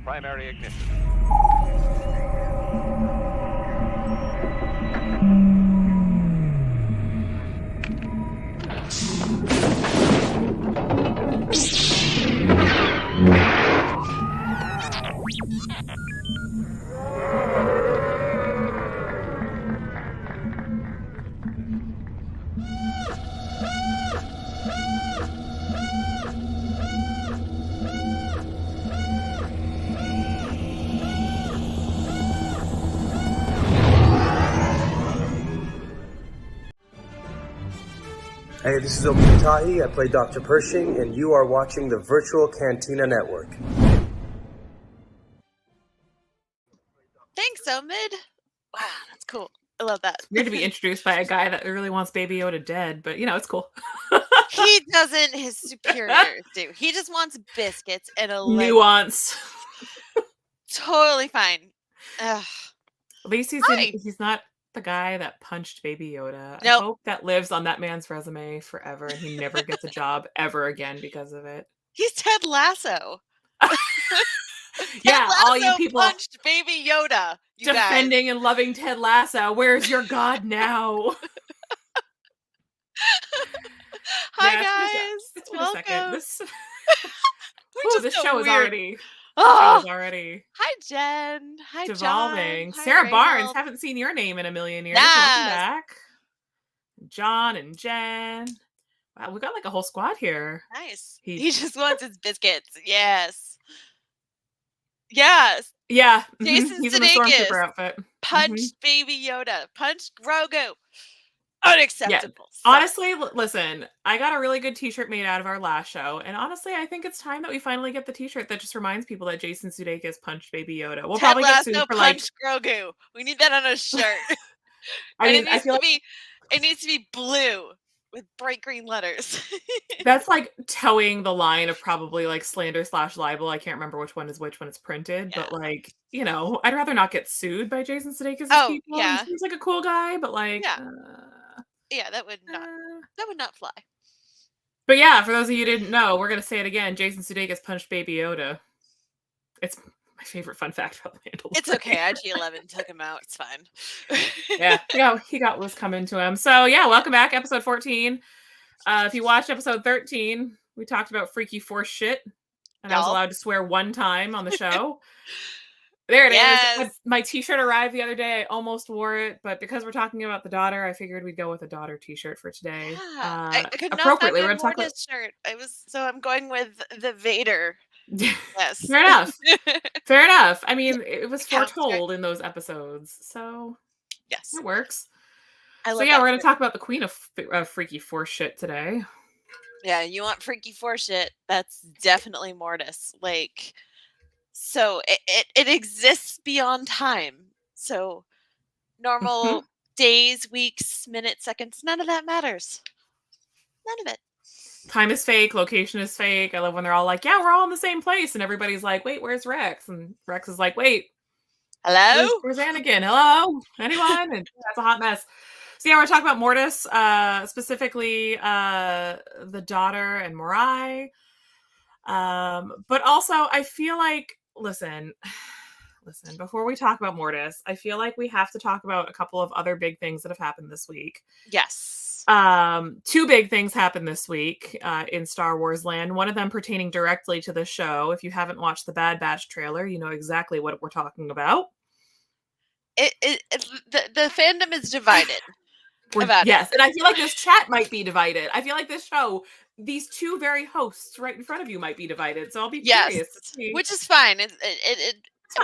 Primary ignition. Hey, this is Obi Tahi. I play Dr. Pershing, and you are watching the Virtual Cantina Network. Thanks, Omid. Wow, that's cool. I love that. Weird to be introduced by a guy that really wants Baby Yoda dead, but it's cool. He doesn't. His superiors do. He just wants biscuits and a nuance. Totally fine. Ugh. At least he's not the guy that punched Baby Yoda. Nope. I hope that lives on that man's resume forever and he never gets a job ever again because of it. He's Ted Lasso. Yeah, Lasso all you people punched Baby Yoda. Defending and loving Ted Lasso. Where's your God now? Hi, guys. It's been Welcome. a second. This so show is weird. already Hi, Jen. Hi, devolving. John. Sarah Hi, Barnes, Rachel. haven't seen your name in a million years. Yes. Welcome back. John and Jen. Wow, we got like a whole squad here. Nice. He just wants his biscuits. Yes. Yes. Yeah. Jason He's in the Stormtrooper outfit. Punched Baby Yoda. Punched Grogu. Unacceptable. Yeah. Honestly, listen, I got a really good t-shirt made out of our last show, and honestly, I think it's time that we finally get the t-shirt that just reminds people that Jason Sudeikis punched Baby Yoda. We'll probably get sued for punched Grogu. We need that on a shirt. It needs to be blue with bright green letters. That's like towing the line of probably like slander/libel. I can't remember which one is which when it's printed, but like, I'd rather not get sued by Jason Sudeikis' people. Yeah. He seems like a cool guy, but like, yeah, that would not fly. But yeah, for those of you who didn't know, we're gonna say it again. Jason Sudeikis punched Baby Yoda. It's my favorite fun fact about the Mandalorian. It's okay. IG-11 took him out. It's fine. Yeah, he got what's coming to him. So yeah, welcome back, episode 14. If you watched episode 13, we talked about freaky force shit, and I was allowed to swear one time on the show. There it is. My t-shirt arrived the other day. I almost wore it, but because we're talking about the daughter, I figured we'd go with a daughter t-shirt for today. Yeah. I could not appropriately, find we're going to talk about shirt. I'm going with the Vader. Yes. Fair enough. Fair enough. I mean, it was foretold in those episodes, so yes, it works. We're going to talk about the queen of freaky force shit today. Yeah, you want freaky force shit? That's definitely Mortis. So it exists beyond time. So normal days, weeks, minutes, seconds, none of that matters. None of it. Time is fake. Location is fake. I love when they're all like, yeah, we're all in the same place. And everybody's like, wait, where's Rex? And Rex is like, wait. Hello? Where's Anakin? Hello? Anyone? And that's a hot mess. So yeah, we're talking about Mortis, specifically the daughter and Morai. But also, I feel like, listen, before we talk about Mortis, I feel like we have to talk about a couple of other big things that have happened this week. Yes. Two big things happened this week in Star Wars land. One of them pertaining directly to the show. If you haven't watched the Bad Batch trailer, you know exactly what we're talking about. The fandom is divided. Yes, and I feel like this chat might be divided. I feel like this show, these two very hosts right in front of you might be divided. So I'll be curious to see. Which is fine.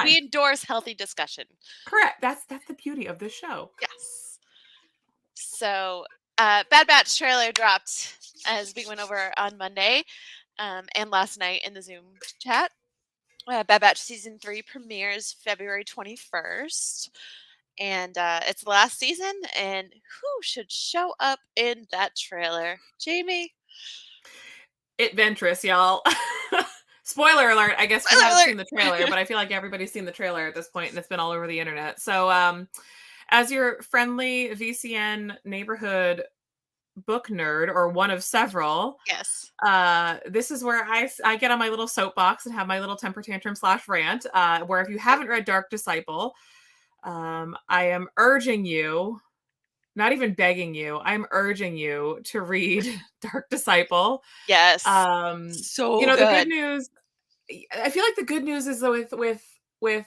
We endorse healthy discussion. Correct. That's the beauty of this show. Yes. So, Bad Batch trailer dropped as we went over on Monday, and last night in the Zoom chat. Bad Batch season 3 premieres February 21st. And it's the last season, and who should show up in that trailer? Jamie? Ventress, y'all. Spoiler alert, I guess we haven't seen the trailer, but I feel like everybody's seen the trailer at this point, and it's been all over the internet. So, as your friendly VCN neighborhood book nerd, or one of several, Yes. this is where I get on my little soapbox and have my little temper tantrum / rant, where if you haven't read Dark Disciple, I am urging you, not even begging you, I'm urging you to read Dark Disciple. Yes. You So know, the good good. news, I feel like the good news is that with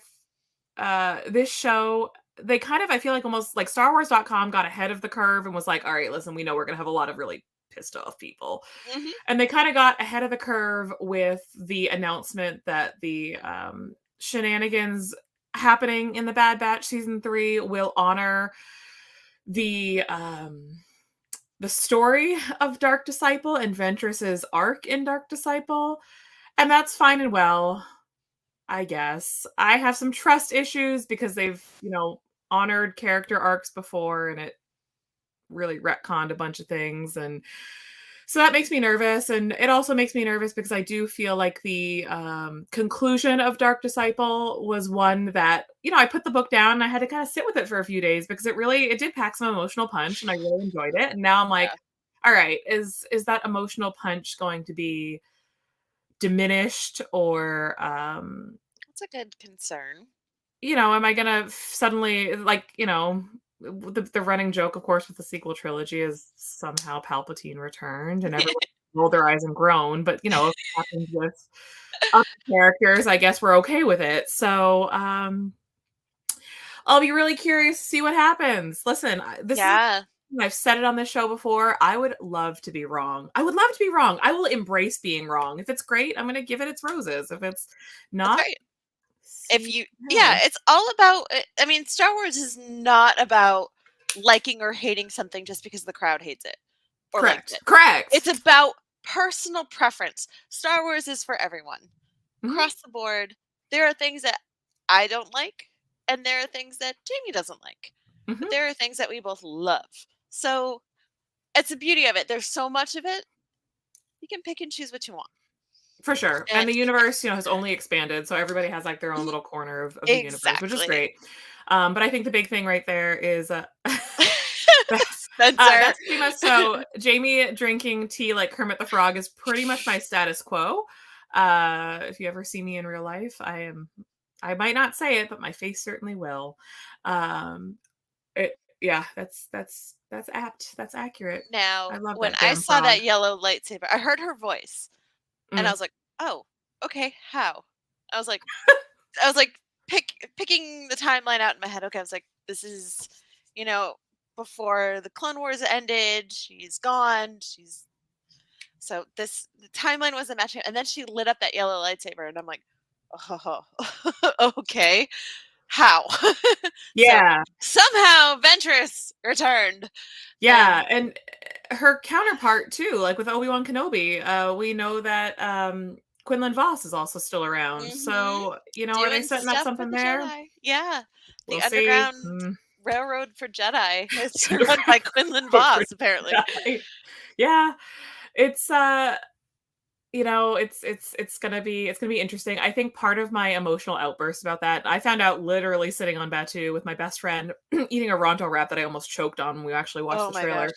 this show, they kind of, I feel like almost like StarWars.com got ahead of the curve and was like, all right, listen, we know we're gonna have a lot of really pissed off people. Mhm. And they kind of got ahead of the curve with the announcement that the shenanigans happening in the Bad Batch season 3 will honor the story of Dark Disciple and Ventress's arc in Dark Disciple. And that's fine and well, I guess. I have some trust issues because they've, honored character arcs before, and it really retconned a bunch of things. And so that makes me nervous. And it also makes me nervous because I do feel like the conclusion of Dark Disciple was one that, I put the book down and I had to kind of sit with it for a few days because it did pack some emotional punch and I really enjoyed it. And now I'm like, Yeah. all right, is that emotional punch going to be diminished, or That's a good concern. am I gonna suddenly, like, the running joke, of course, with the sequel trilogy is somehow Palpatine returned and everyone rolled their eyes and groaned, but if it happens with other characters, I guess we're okay with it. So I'll be really curious to see what happens. Listen, this is, Yeah. I've said it on this show before. I would love to be wrong. I would love to be wrong. I will embrace being wrong. If it's great, I'm going to give it its roses. If it's That's not, right. If sweet you hell. Yeah, it's all about I mean, Star Wars is not about liking or hating something just because the crowd hates it or likes Correct. it. Correct. It's about personal preference. Star Wars is for everyone. Mhm. Across the board, there are things that I don't like, and there are things that Jamie doesn't like. But Mhm. there are things that we both love. So it's the beauty of it. There's so much of it. You can pick and choose what you want. For sure. And And the universe, has only expanded. So everybody has like their own Mhm. little corner of the universe, which is Exactly. great. But I think the big thing right there is Spencer. that's pretty much, so Jamie drinking tea like Kermit the Frog is pretty much my status quo. If you ever see me in real life, I might not say it, but my face certainly will. Um, yeah, that's apt. That's accurate. Now, I love when that I damn saw frog. that yellow lightsaber, I heard her voice and I Mm. was like, "Oh, okay, how?" I was like I was like picking the timeline out in my head. Okay, I was like, "This is, you know, before the Clone Wars ended. She's gone. She's so this the timeline wasn't matching." And then she lit up that yellow lightsaber, and I'm like, "Oh, okay, how?" So Yeah. somehow Ventress returned, Yeah, and and her counterpart too, like with Obi-Wan Kenobi, we know that Quinlan Voss is also still around. mhm. So, are they Doing setting up stuff for something the there? Jedi. Yeah. We'll The see. Underground Railroad for Jedi is run by Underground Quinlan Railroad for Voss, apparently. Jedi. Yeah. It's it's gonna be interesting. I think part of my emotional outburst about that, I found out literally sitting on Batu with my best friend eating a Ronto wrap that I almost choked on when we actually watched Oh the my gosh. trailer.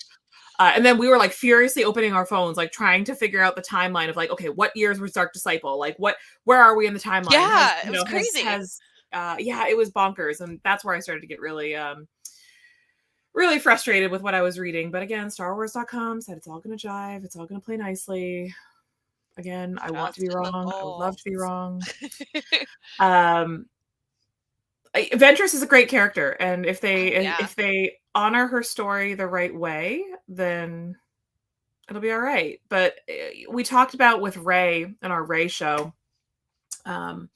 And then we were like furiously opening our phones, like trying to figure out the timeline of like, okay, what years was Dark Disciple? Like, where are we in the timeline? Yeah, it was crazy. Yeah, it was bonkers, and that's where I started to get really frustrated with what I was reading. But again, StarWars.com said it's all going to jive, it's all going to play nicely. Again, I want to be Trust in the wrong. I would love to be Force. wrong. Um, Ventress is a great character, and if they Oh, yeah. if they honor her story the right way, then it'll be all right. But we talked about with Ray in our Ray show, um,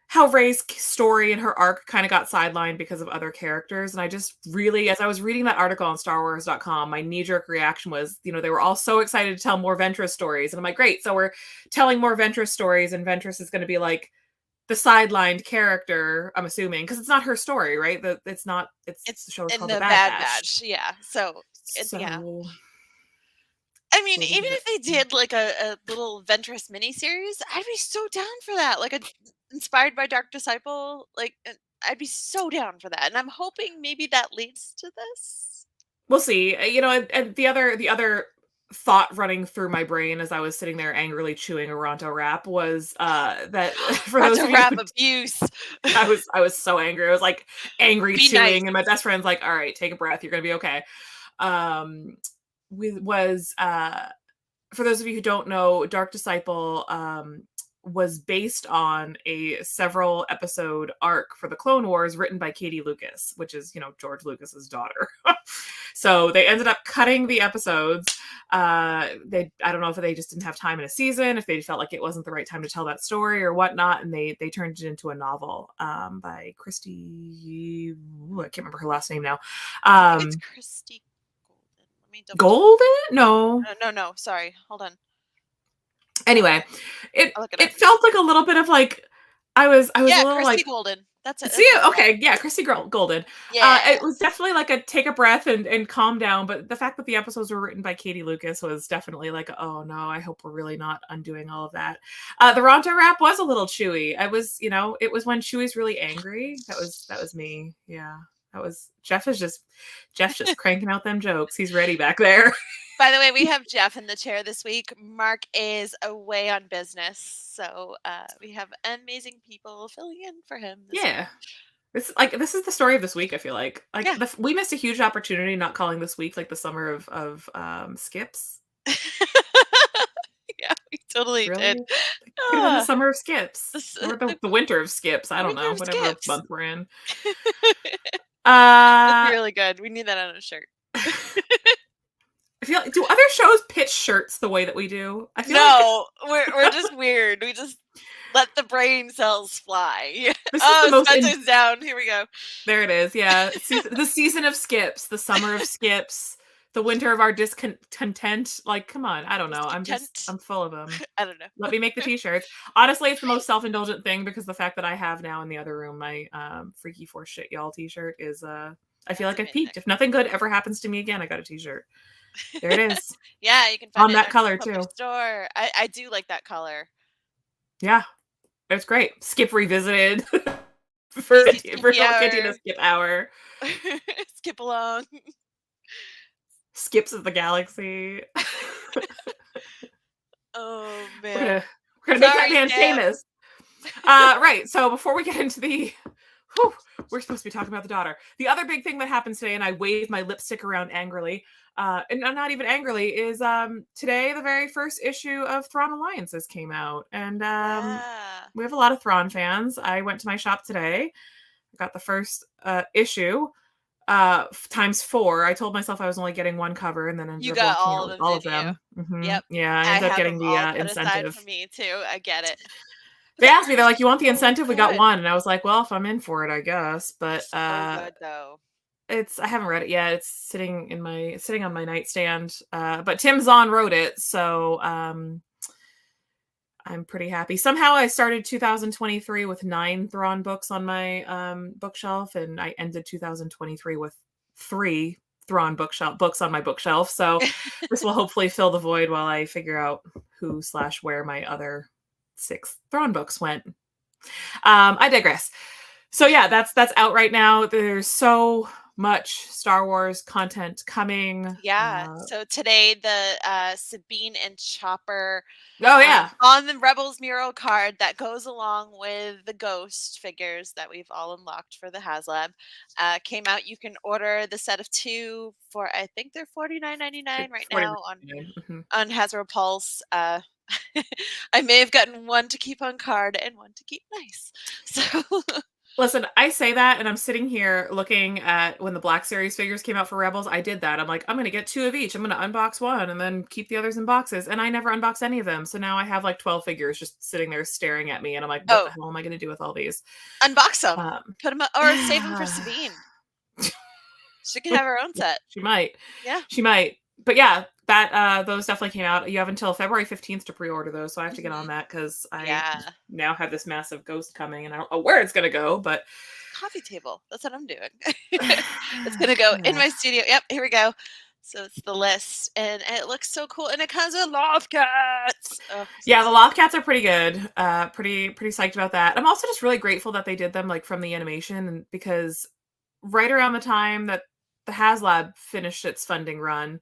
how Ray's story and her arc kind of got sidelined because of other characters. And I just really, as I was reading that article on StarWars.com, my knee-jerk reaction was, they were all so excited to tell more Ventress stories. And I'm like, great, so we're telling more Ventress stories, and Ventress is going to be like the sidelined character, I'm assuming, because it's not her story, right? It's the It's show is in called The the Bad Bad Batch. Batch. Yeah. So, yeah. So I mean, will we even get if they did like a little Ventress miniseries, I'd be so down for that. Like a inspired by Dark Disciple, I'd be so down for that. And I'm hoping maybe that leads to this. We'll see. And the other thought running through my brain as I was sitting there angrily chewing a Ronto wrap was that for those of you rap who abuse. I was so angry. I was like angry Be chewing, nice. and my best friend's like, "All right, take a breath. You're gonna be okay." Was for those of you who don't know, Dark Disciple was based on a several episode arc for the Clone Wars written by Katie Lucas, which is, George Lucas's daughter. So they ended up cutting the episodes. I don't know if they just didn't have time in a season, if they felt like it wasn't the right time to tell that story or whatnot, and they turned it into a novel by Christy. I can't remember her last name now. I think it's Christy Golden. Let me double Golden? No. Sorry, hold on. Anyway, it I'll look it up. felt like a little bit of like I was a little Christy like Golden. That's it. see okay, yeah, Christy Golden. Yeah. It was definitely like a take a breath and calm down, but the fact that the episodes were written by Katie Lucas was definitely like, oh no, I hope we're really not undoing all of that. The Ronto rap was a little Chewy. I was, it was when Chewy's really angry. That was me. Yeah. That was Jeff just cranking out them jokes. He's ready back there. By the way, we have Jeff in the chair this week. Mark is away on business, so we have amazing people filling in for him. Yeah, this is the story of this week. I feel like we missed a huge opportunity not calling this week like the summer of skips. Yeah, we totally did. The summer of skips or the winter of skips. I don't know, whatever month we're in. That's really good. We need that on a shirt. I feel like, do other shows pitch shirts the way that we do? I feel we're just weird. We just let the brain cells fly. Spencer's down. Here we go. There it is. Yeah, the season of skips, the summer of skips, the winter of our discontent. Like, come on, I don't know. I'm full of them. I don't know. Let me make the t-shirts. Honestly, it's the most self-indulgent thing because the fact that I have now in the other room my Freaky Force Shit Y'all t-shirt is I feel like I've peaked. If nothing good ever happens to me again, I got a t-shirt. There it is. Yeah, you can find on that color too. Store. I do like that color. Yeah, it's great. Skip revisited for Kitty to skip hour. Skip along. Skips of the galaxy. Oh man, we're gonna make that man famous. Right. So before we get into we're supposed to be talking about the daughter. The other big thing that happens today, and I wave my lipstick around angrily, and not even angrily, is today the very first issue of Thrawn Alliances came out. And we have a lot of Thrawn fans. I went to my shop today. I got the first issue times 4. I told myself I was only getting one cover, and then ended up watching all of them. Mm-hmm. Yep. Yeah, I ended up getting the incentive. For me too. I get it. They asked me, they're like, "You want the incentive?" We got one, and I was like, "Well, if I'm in for it, I guess." But so good, though. I haven't read it yet. It's sitting on my nightstand. But Tim Zahn wrote it, so I'm pretty happy. Somehow I started 2023 with 9 Thrawn books on my bookshelf, and I ended 2023 with 3 Thrawn books on my bookshelf. So this will hopefully fill the void while I figure out who/where my other 6 Thrawn books went. I digress. So yeah, that's out right now. There's so much Star Wars content coming. Yeah. So today the Sabine and Chopper. Oh yeah. On the Rebels mural card that goes along with the Ghost figures that we've all unlocked for the HasLab came out. You can order the set of 2 for I think they're $49.99 right now on Hasbro Pulse. I may have gotten one to keep on card and one to keep nice. So listen, I say that, and I'm sitting here looking at when the Black Series figures came out for Rebels. I did that. I'm like, I'm going to get 2 of each. I'm going to unbox one and then keep the others in boxes. And I never unboxed any of them. So now I have like 12 figures just sitting there staring at me. And I'm like, what the hell am I going to do with all these? Unbox them. Put them up, or save them for Sabine. She can have her own set. She might. Yeah. She might. But yeah, that those definitely came out. You have until February 15th to pre-order those, so I have to get on that because I now have this massive Ghost coming, and I don't know where it's gonna go, but coffee table. That's what I'm doing. It's gonna go in my studio. Yep, here we go. So it's the list, and it looks so cool, and it comes with Lothcats. Oh, yeah, the Lothcats are pretty good. Pretty psyched about that. I'm also just really grateful that they did them like from the animation, because right around the time that the HasLab finished its funding run,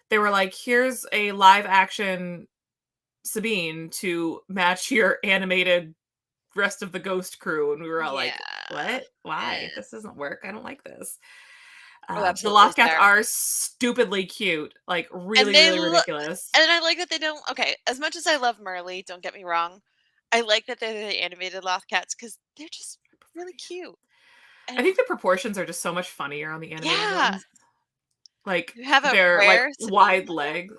they were like, "Here's a live action Sabine to match your animated rest of the Ghost crew," and we were all like, Yeah. "What? Why? Eh. This doesn't work. I don't like this." Oh, The absolutely, Lost Cats Sarah. are stupidly cute, like And really, they really look, ridiculous. and I like that they don't. Okay, as much as I love Merly, don't get me wrong, I like that they're the animated Loth Cats because they're just really cute. I And think the proportions are just so much funnier on the animated yeah, ones. Like you have a they're like rare Sabine wide Lego. leg.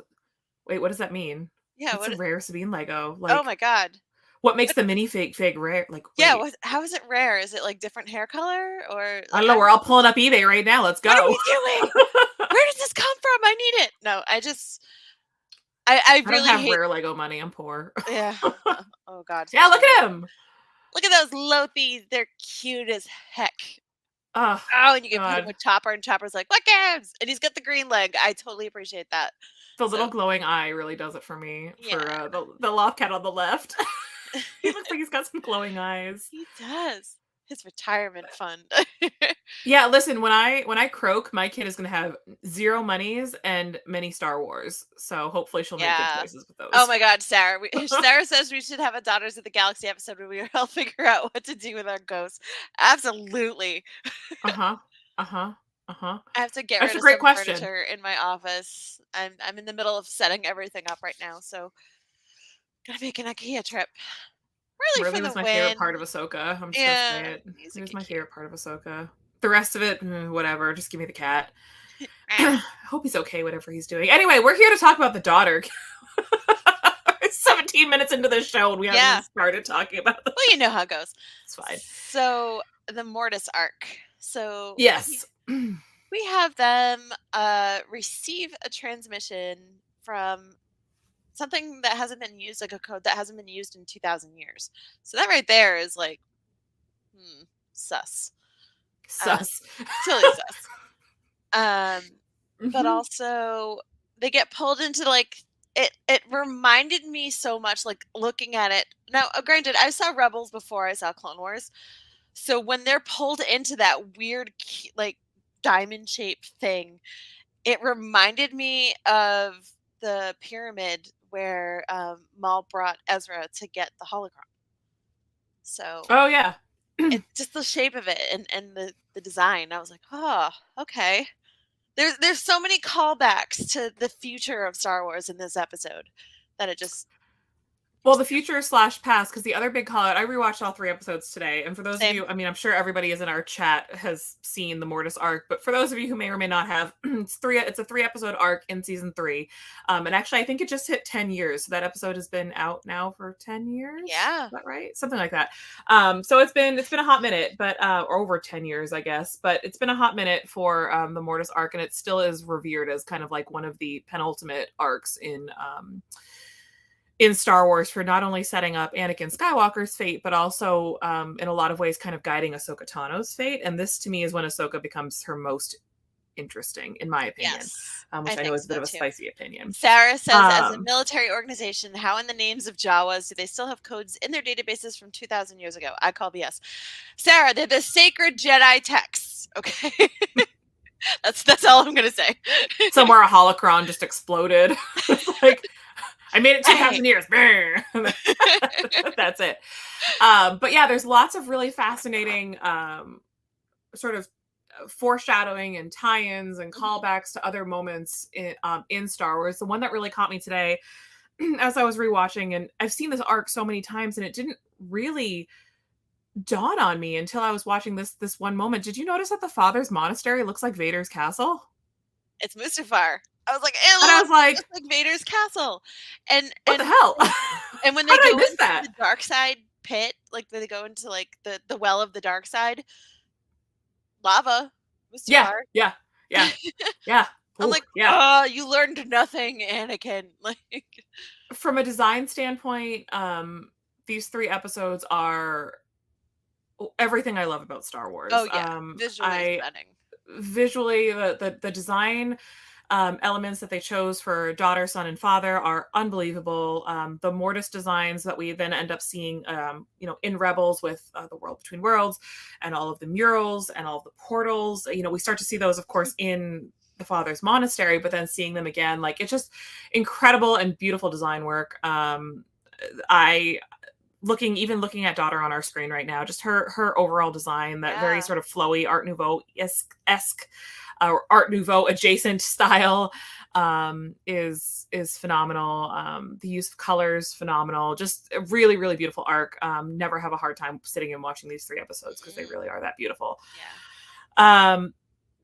Wait, what does that mean? Yeah. What's a What? rare Sabine Lego? Oh Like my god. what makes the mini fig rare? Like Yeah. wait, What? How is it rare? Is it like different hair color or I like don't know. We're all pulling up eBay right now. Let's what are go. we doing? Where does this come from? I need it. No, I I don't really have hate. rare Lego money. I'm poor. Yeah. Oh god. Yeah, look Especially at him. look at those Lothies. They're cute as heck. Oh Oh, and you can put him God. with Chopper, and Chopper's like, "What gives?" And he's got the green leg. I totally appreciate that. The little So glowing eye really does it for me. yeah, For the loft cat on the left. He looks like he's got some glowing eyes. he does. His retirement fund. Yeah, listen, when I croak, my kid is gonna have 0 monies and many Star Wars. So hopefully she'll make good Yeah. choices with Oh those. my God, Sarah. Sarah says we should have a Daughters of the Galaxy episode where we all figure out what to do with our ghosts. Absolutely. Uh-huh. Uh-huh. Uh-huh. I have to get That's rid a of great some question. furniture in my office. I'm in the middle of setting everything up right now, so gotta make an IKEA trip. Really for Merly the was my favorite win. part of Ahsoka. I'm just gonna say Yeah, it. he's He a was my cute. favorite part of Ahsoka. The rest of it, whatever. Just give me the cat. Eh. I hope he's okay, whatever he's doing. Anyway, we're here to talk about the daughter. 17 minutes into the show and we haven't even Yeah. started talking about them. Well, you know how it goes. It's fine. So the Mortis arc. So Yes. we have them receive a transmission from something that hasn't been used, like a code that hasn't been used in 2,000 years. So that right there is like, sus. Sus. Totally sus. But Mhm. also they get pulled into like it reminded me so much like looking at it. Now, granted, I saw Rebels before I saw Clone Wars. So when they're pulled into that weird like diamond shaped thing, it reminded me of the pyramid where Maul brought Ezra to get the holocron. So Oh yeah. it's just the shape of it and the design. I was like, oh, okay. There's so many callbacks to the future of Star Wars in this episode that it just Well, the future slash past, because the other big call out, I rewatched all 3 episodes today. And for those of same. you, I mean, I'm sure everybody is in our chat has seen the Mortis arc, but for those of you who may or may not have, it's a 3-episode arc in season 3. And actually, I think it just hit 10 years. So that episode has been out now for 10 years. Yeah. Is that right? Something like that. So it's been a hot minute, but or over 10 years, I guess. But it's been a hot minute for the Mortis arc, and it still is revered as kind of like one of the penultimate arcs in Star Wars for not only setting up Anakin Skywalker's fate, but also in a lot of ways kind of guiding Ahsoka Tano's fate. And this to me is when Ahsoka becomes her most interesting, in my opinion, Yes. which I know think is a bit so of a too. spicy opinion. Sarah says, as a Um, military organization, how in the names of Jawas do they still have codes in their databases from 2,000 years ago? I call BS. Sarah, they're the sacred Jedi texts. Okay. That's all I'm gonna say. Somewhere a holocron just exploded. It's like, I made it 2,000 years. That's it. But yeah, there's lots of really fascinating sort of foreshadowing and tie-ins and callbacks to other moments in Star Wars. The one that really caught me today, as I was rewatching, and I've seen this arc so many times, and it didn't really dawn on me until I was watching this one moment. Did you notice that the Father's monastery looks like Vader's castle? It's Mustafar. I was like, it And I was looks like, just like Vader's castle. And what the hell? and when How they did I go miss into that? the dark side pit, like they go into like the well of the dark side, lava, Yeah, Mustafar. yeah, yeah, yeah. I'm Ooh, like, yeah. oh, you learned nothing, Anakin. Like, From a design standpoint, these 3 episodes are everything I love about Star Wars. oh yeah, visually I stunning. visually the design elements that they chose for daughter, son, and father are unbelievable. The Mortis designs that we then end up seeing, in Rebels with the World Between Worlds and all of the murals and all of the portals. We start to see those, of course, in the father's monastery, but then seeing them again, like, it's just incredible and beautiful design work. Looking at daughter on our screen right now, just her overall design, that very sort of flowy Art Nouveau-esque or Art Nouveau adjacent style, is phenomenal. The use of colors, phenomenal. Just a really, really beautiful arc. Never have a hard time sitting and watching these 3 episodes because they really are that beautiful. Yeah.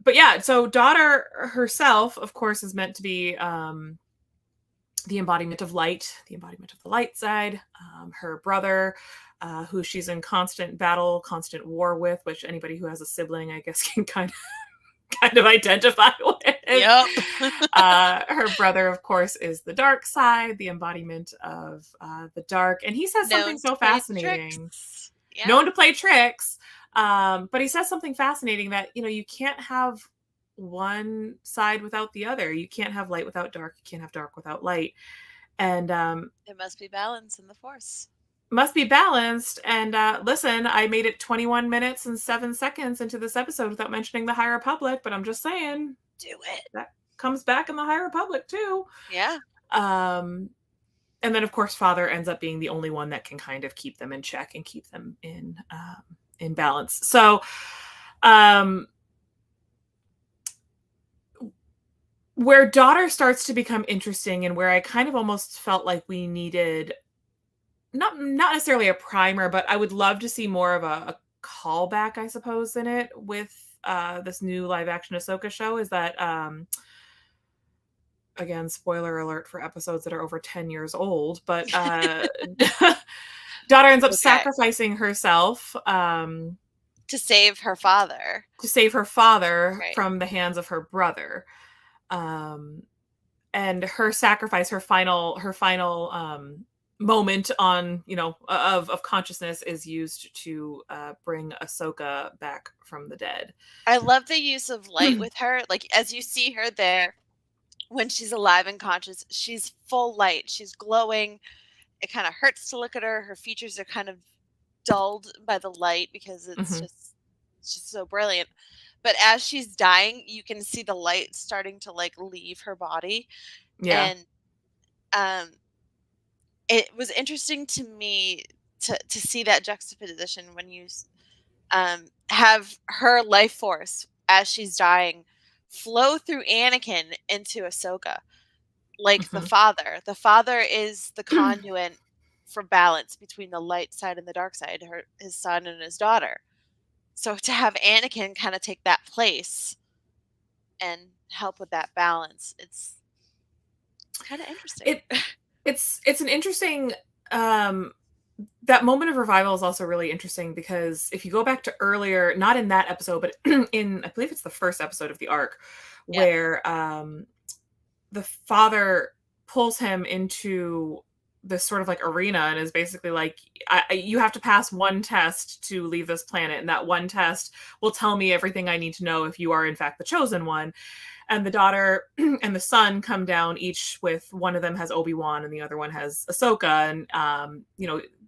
But yeah, so daughter herself, of course, is meant to be the embodiment of light, the embodiment of the light side. Her brother, who she's in constant battle, constant war with, which anybody who has a sibling, I guess, can kind of identify with. Yep. Her brother, of course, is the dark side, the embodiment of the dark. And he says something so fascinating. Yeah. Known to play tricks. But he says something fascinating that, you can't have one side without the other. You can't have light without dark. You can't have dark without light. And it must be balance in the Force. Must be balanced. And listen, I made it 21 minutes and 7 seconds into this episode without mentioning the High Republic, but I'm just saying, do it. That comes back in the High Republic too. Yeah. And then, of course, father ends up being the only one that can kind of keep them in check and keep them in balance. So, where daughter starts to become interesting, and where I kind of almost felt like we needed not necessarily a primer, but I would love to see more of a callback, I suppose, in it with this new live action Ahsoka show, is that again, spoiler alert for episodes that are over 10 years old, but daughter ends up sacrificing herself to save her father. Right. From the hands of her brother. And her sacrifice, her final moment on, of consciousness is used to bring Ahsoka back from the dead. I love the use of light with her. Like, as you see her there, when she's alive and conscious, she's full light. She's glowing. It kind of hurts to look at her. Her features are kind of dulled by the light because it's just so brilliant. But as she's dying, you can see the light starting to leave her body. Yeah. And it was interesting to me to see that juxtaposition when you have her life force as she's dying flow through Anakin into Ahsoka. The father. The father is the conduit for balance between the light side and the dark side, his son and his daughter. So to have Anakin kind of take that place and help with that balance, it's kind of interesting. It's an interesting, that moment of revival is also really interesting because if you go back to earlier, not in that episode, but in, I believe it's the first episode of the arc, where the father pulls him into this sort of arena and is basically you have to pass one test to leave this planet, and that one test will tell me everything I need to know if you are in fact the chosen one. And the daughter and the son come down, each with, one of them has Obi-Wan and the other one has Ahsoka, and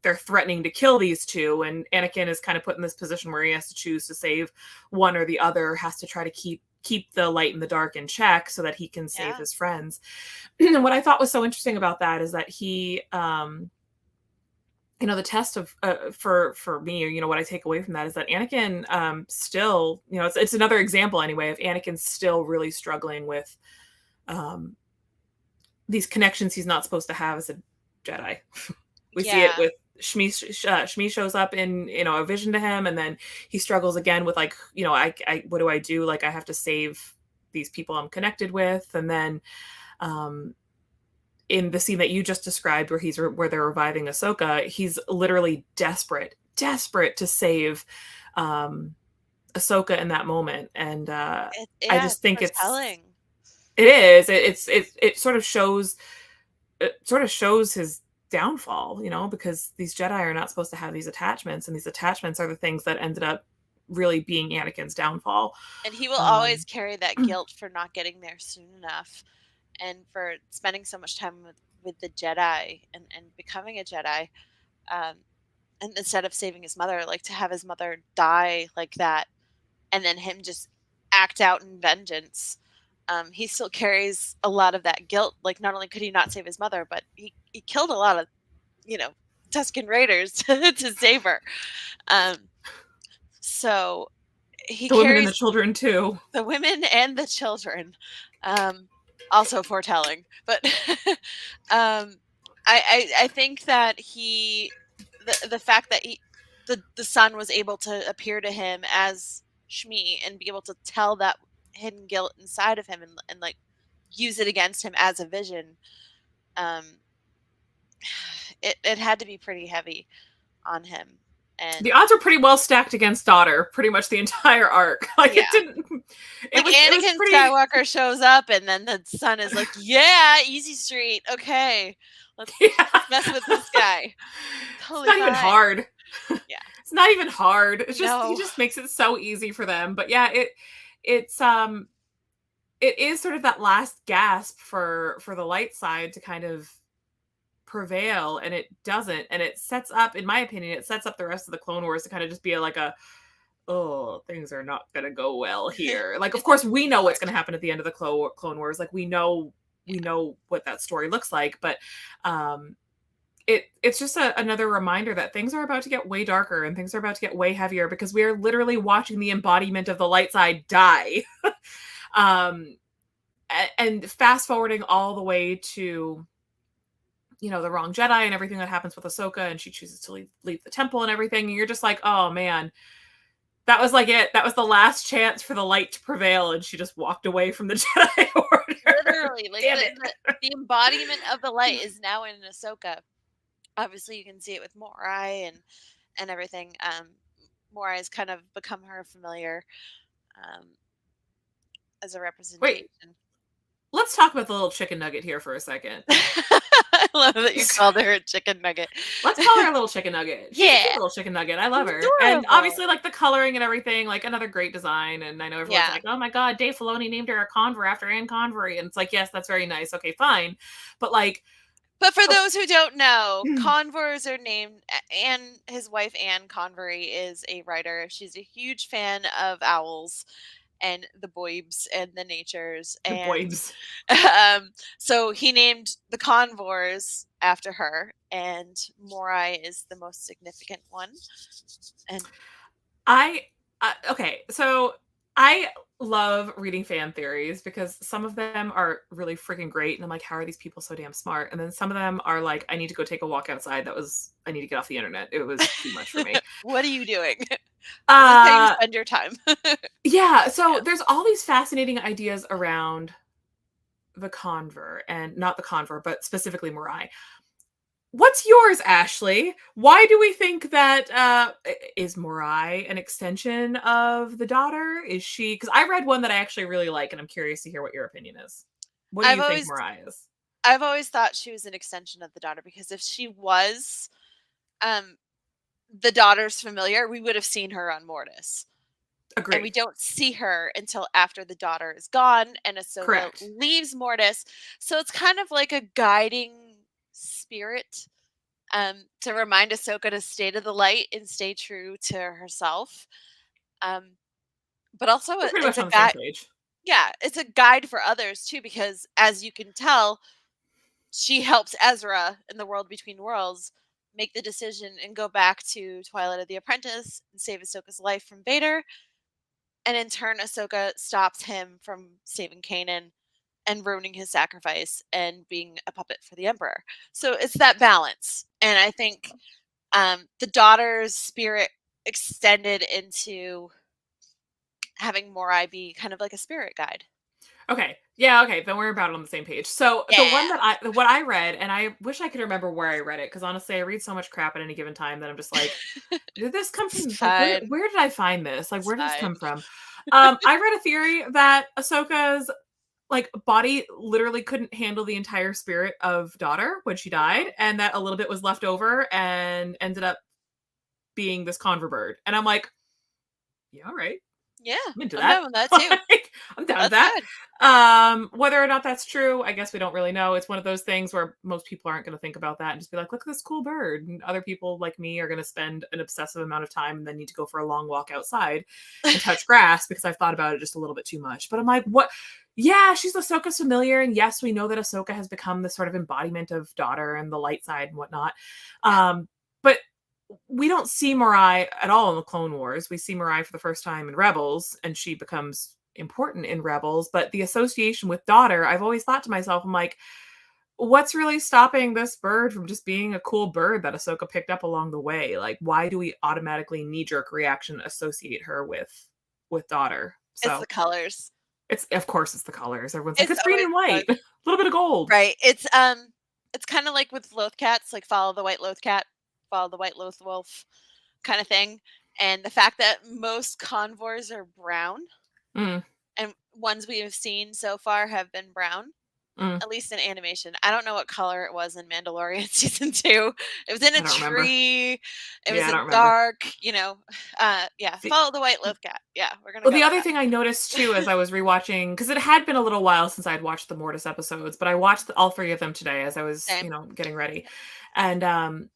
they're threatening to kill these two, and Anakin is kind of put in this position where he has to choose to save one or the other, has to try to keep the light and the dark in check so that he can save his friends. And what I thought was so interesting about that is that he, the test of, for me, what I take away from that is that Anakin, still, it's another example anyway of Anakin still really struggling with, these connections he's not supposed to have as a Jedi. We see it with Shmi shows up in, a vision to him, and then he struggles again with I what do I do? I have to save these people I'm connected with. And then in the scene that you just described where they're reviving Ahsoka, he's literally desperate to save Ahsoka in that moment. And I just think it's telling. It is. It sort of shows his downfall, because these Jedi are not supposed to have these attachments, and these attachments are the things that ended up really being Anakin's downfall. And he will always carry that guilt for not getting there soon enough, and for spending so much time with the Jedi and becoming a Jedi. And instead of saving his mother, like, to have his mother die like that, and then him just act out in vengeance. He still carries a lot of that guilt. Like, not only could he not save his mother, but he killed a lot of, Tusken Raiders to save her. So he the women and carries the children too. the women and the children. Also foretelling. But I think that the fact that the son was able to appear to him as Shmi and be able to tell that hidden guilt inside of him and like use it against him as a vision, it had to be pretty heavy on him. And the odds were pretty well stacked against daughter pretty much the entire arc. Like, yeah. it didn't, like, Anakin Skywalker shows up and then the son is like, yeah, easy street, okay, let's mess with this guy. Totally it's not even hard. Yeah, it's not even hard. It's just No. he just makes it so easy for them. But yeah, it is sort of that last gasp for the light side to kind of prevail, and it doesn't. And it sets up, in my opinion, it sets up the rest of the Clone Wars to kind of just be like oh, things are not going to go well here. Like, of course, we know what's going to happen at the end of the Clone Wars. Like, we know what that story looks like, but it's just another reminder that things are about to get way darker and things are about to get way heavier, because we are literally watching the embodiment of the light side die. And fast forwarding all the way to, the wrong Jedi and everything that happens with Ahsoka, and she chooses to leave the temple and everything. And you're just like, oh man, that was like it. That was the last chance for the light to prevail. And she just walked away from the Jedi Order. Literally, like the embodiment of the light is now in Ahsoka. Obviously, you can see it with Morai and everything. Morai has kind of become her familiar as a representation. Wait, let's talk about the little chicken nugget here for a second. I love that you called her a chicken nugget. Let's call her a little chicken nugget. She's Yeah. a little chicken nugget. I love her. Adorable. And obviously, like, the coloring and everything, like, another great design. And I know everyone's like, oh my God, Dave Filoni named her a Conver after Anne Convery. And it's like, yes, that's very nice. Okay, fine. But like, But for those who don't know, Convers are named, and his wife Anne Convery is a writer. She's a huge fan of owls and the boibs and the natures. The and boibs. So he named the Convors after her, and Morai is the most significant one. And okay, so I love reading fan theories because some of them are really freaking great, and I'm like, how are these people so damn smart? And then some of them are like, I need to go take a walk outside. I need to get off the internet. It was too much for me. What are you doing? How you spend your time. Yeah, so there's all these fascinating ideas around the Conver, and not the Conver, but specifically Morai. What's yours, Ashley? Why do we think that is Morai an extension of the daughter? Is she? Because I read one that I actually really like, and I'm curious to hear what your opinion is. What do you think Morai is? I've always thought she was an extension of the daughter, because if she was the daughter's familiar, we would have seen her on Mortis. Agreed. And we don't see her until after the daughter is gone and Ahsoka leaves Mortis. So it's kind of like a guiding spirit to remind Ahsoka to stay to the light and stay true to herself. But also pretty much on the same page. Yeah, it's a guide for others too, because as you can tell, she helps Ezra in the World Between Worlds make the decision and go back to Twilight of the Apprentice and save Ahsoka's life from Vader. And in turn, Ahsoka stops him from saving Kanan and ruining his sacrifice and being a puppet for the Emperor. So it's that balance. And I think the daughter's spirit extended into having Morai be kind of like a spirit guide. Okay. Yeah, okay. Then we're about on the same page. So the one that what I read, and I wish I could remember where I read it, because honestly, I read so much crap at any given time that I'm just like, did this come from? Like, where did I find this? Like, where did this come from? I read a theory that Ahsoka's like body literally couldn't handle the entire spirit of daughter when she died, and that a little bit was left over and ended up being this Conver bird. And I'm like, Yeah, all right. Yeah, I'm into I'm that. down with that too. Like, I'm down with That's that. good. Whether or not that's true, I guess we don't really know. It's one of those things where most people aren't going to think about that and just be like, look at this cool bird. And other people like me are going to spend an obsessive amount of time and then need to go for a long walk outside and touch grass because I've thought about it just a little bit too much. But I'm like, what? Yeah, she's Ahsoka's familiar. And yes, we know that Ahsoka has become the sort of embodiment of daughter and the light side and whatnot. But we don't see Mirai at all in the Clone Wars. We see Mirai for the first time in Rebels, and she becomes important in Rebels. But the association with daughter, I've always thought to myself, I'm like, what's really stopping this bird from just being a cool bird that Ahsoka picked up along the way? Like, why do we automatically knee-jerk reaction associate her with daughter? It's So the colors. it's, of course, it's the colors. Everyone's like, It's it's green always and the white, colors. a little bit of gold. Right. It's kind of like with Loth cats, like follow the white Loth cat, follow the white Loth wolf kind of thing. And the fact that most convoys are brown Mm, and ones we have seen so far have been brown, mm. at least in animation. I don't know what color it was in Mandalorian season 2. It was in a I don't remember. tree. It Yeah, was I a don't remember. dark, yeah, follow the white Loth cat. Yeah, we're going to Well, go the with other that. thing I noticed too as I was rewatching, because it had been a little while since I'd watched the Mortis episodes, but I watched all three of them today as I was, Same. getting ready. And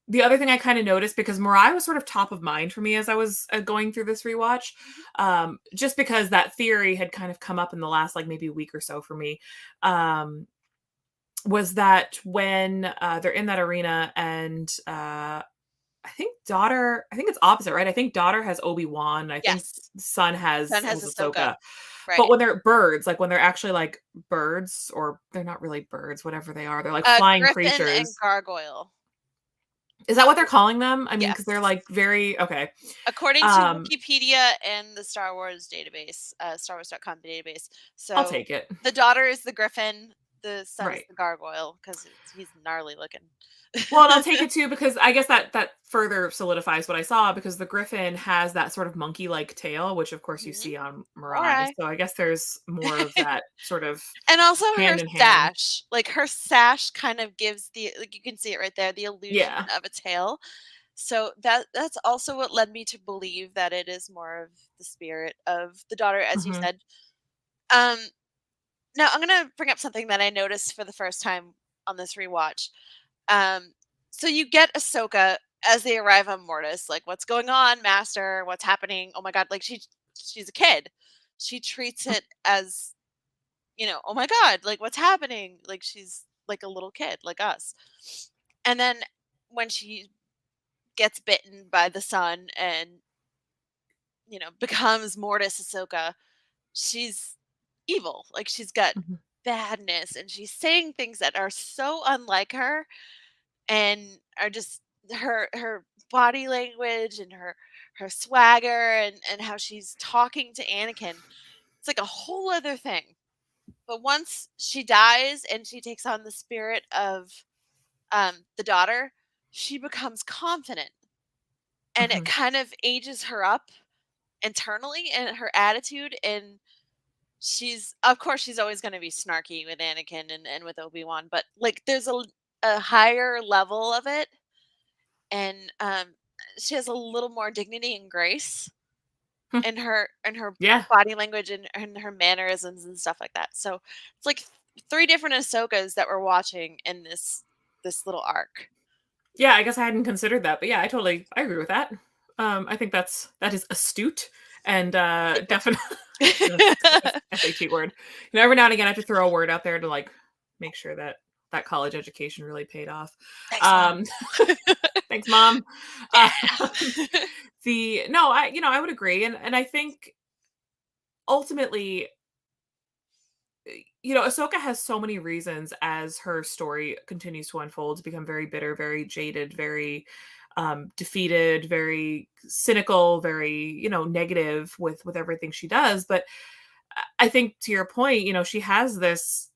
the other thing I kind of noticed, because Mirai was sort of top of mind for me as I was going through this rewatch, just because that theory had kind of come up in the last like maybe week or so for me, was that when they're in that arena and I think it's opposite, right? I think daughter has Obi-Wan. I think Yes. son Son has has Ahsoka. Ahsoka. Right. But when they're birds, like when they're actually like birds, or they're not really birds, whatever they are, they're like flying Griffin and creatures. gargoyle. Is that what they're calling them? I mean, because they're Yes. like very okay. According to Um, Wikipedia and the Star Wars database, StarWars.com database. I'll So take it. the daughter is the griffin, the son is Right. the gargoyle because he's gnarly looking. Well, and I'll take it too because I guess that further solidifies what I saw because the griffin has that sort of monkey-like tail, which of course you Mhm. see on All Mirai. right. So I guess there's more of that sort of And also her hand in hand. sash. Like her sash kind of gives the like you can see it right there, the illusion Yeah. of a tail. So that's also what led me to believe that it is more of the spirit of the daughter, as you Hmm. said. Um, Now I'm gonna bring up something that I noticed for the first time on this rewatch. Um, so you get Ahsoka as they arrive on Mortis, like, "What's going on, Master? What's happening? Oh my god!" Like she's a kid. She treats it as "Oh my god, like what's happening?" Like she's like a little kid, like us. And then when she gets bitten by the sun and becomes Mortis Ahsoka, she's evil. Like she's got Mhm. badness and she's saying things that are so unlike her and are just her body language and her swagger and how she's talking to Anakin. It's like a whole other thing. But once she dies and she takes on the spirit of the daughter, she becomes confident and it Mhm. kind of ages her up internally and her attitude and she's of course she's always going to be snarky with Anakin and with Obi-Wan, but like there's a higher level of it and she has a little more dignity and grace Hmm. in her Yeah. body language and her mannerisms and stuff like that. So it's like three different Ahsokas that we're watching in this little arc. Yeah, I guess I hadn't considered that, but yeah, I agree with that. I think that is astute and definitely SAT word. Every now and again I have to throw a word out there to like make sure that college education really paid off. Thanks, Mom. Um thanks mom. Yeah. Um, the no, I would agree and I think ultimately Ahsoka has so many reasons as her story continues to unfold to become very bitter, very jaded, very defeated, very cynical, very, negative with everything she does. But I think to your point, she has this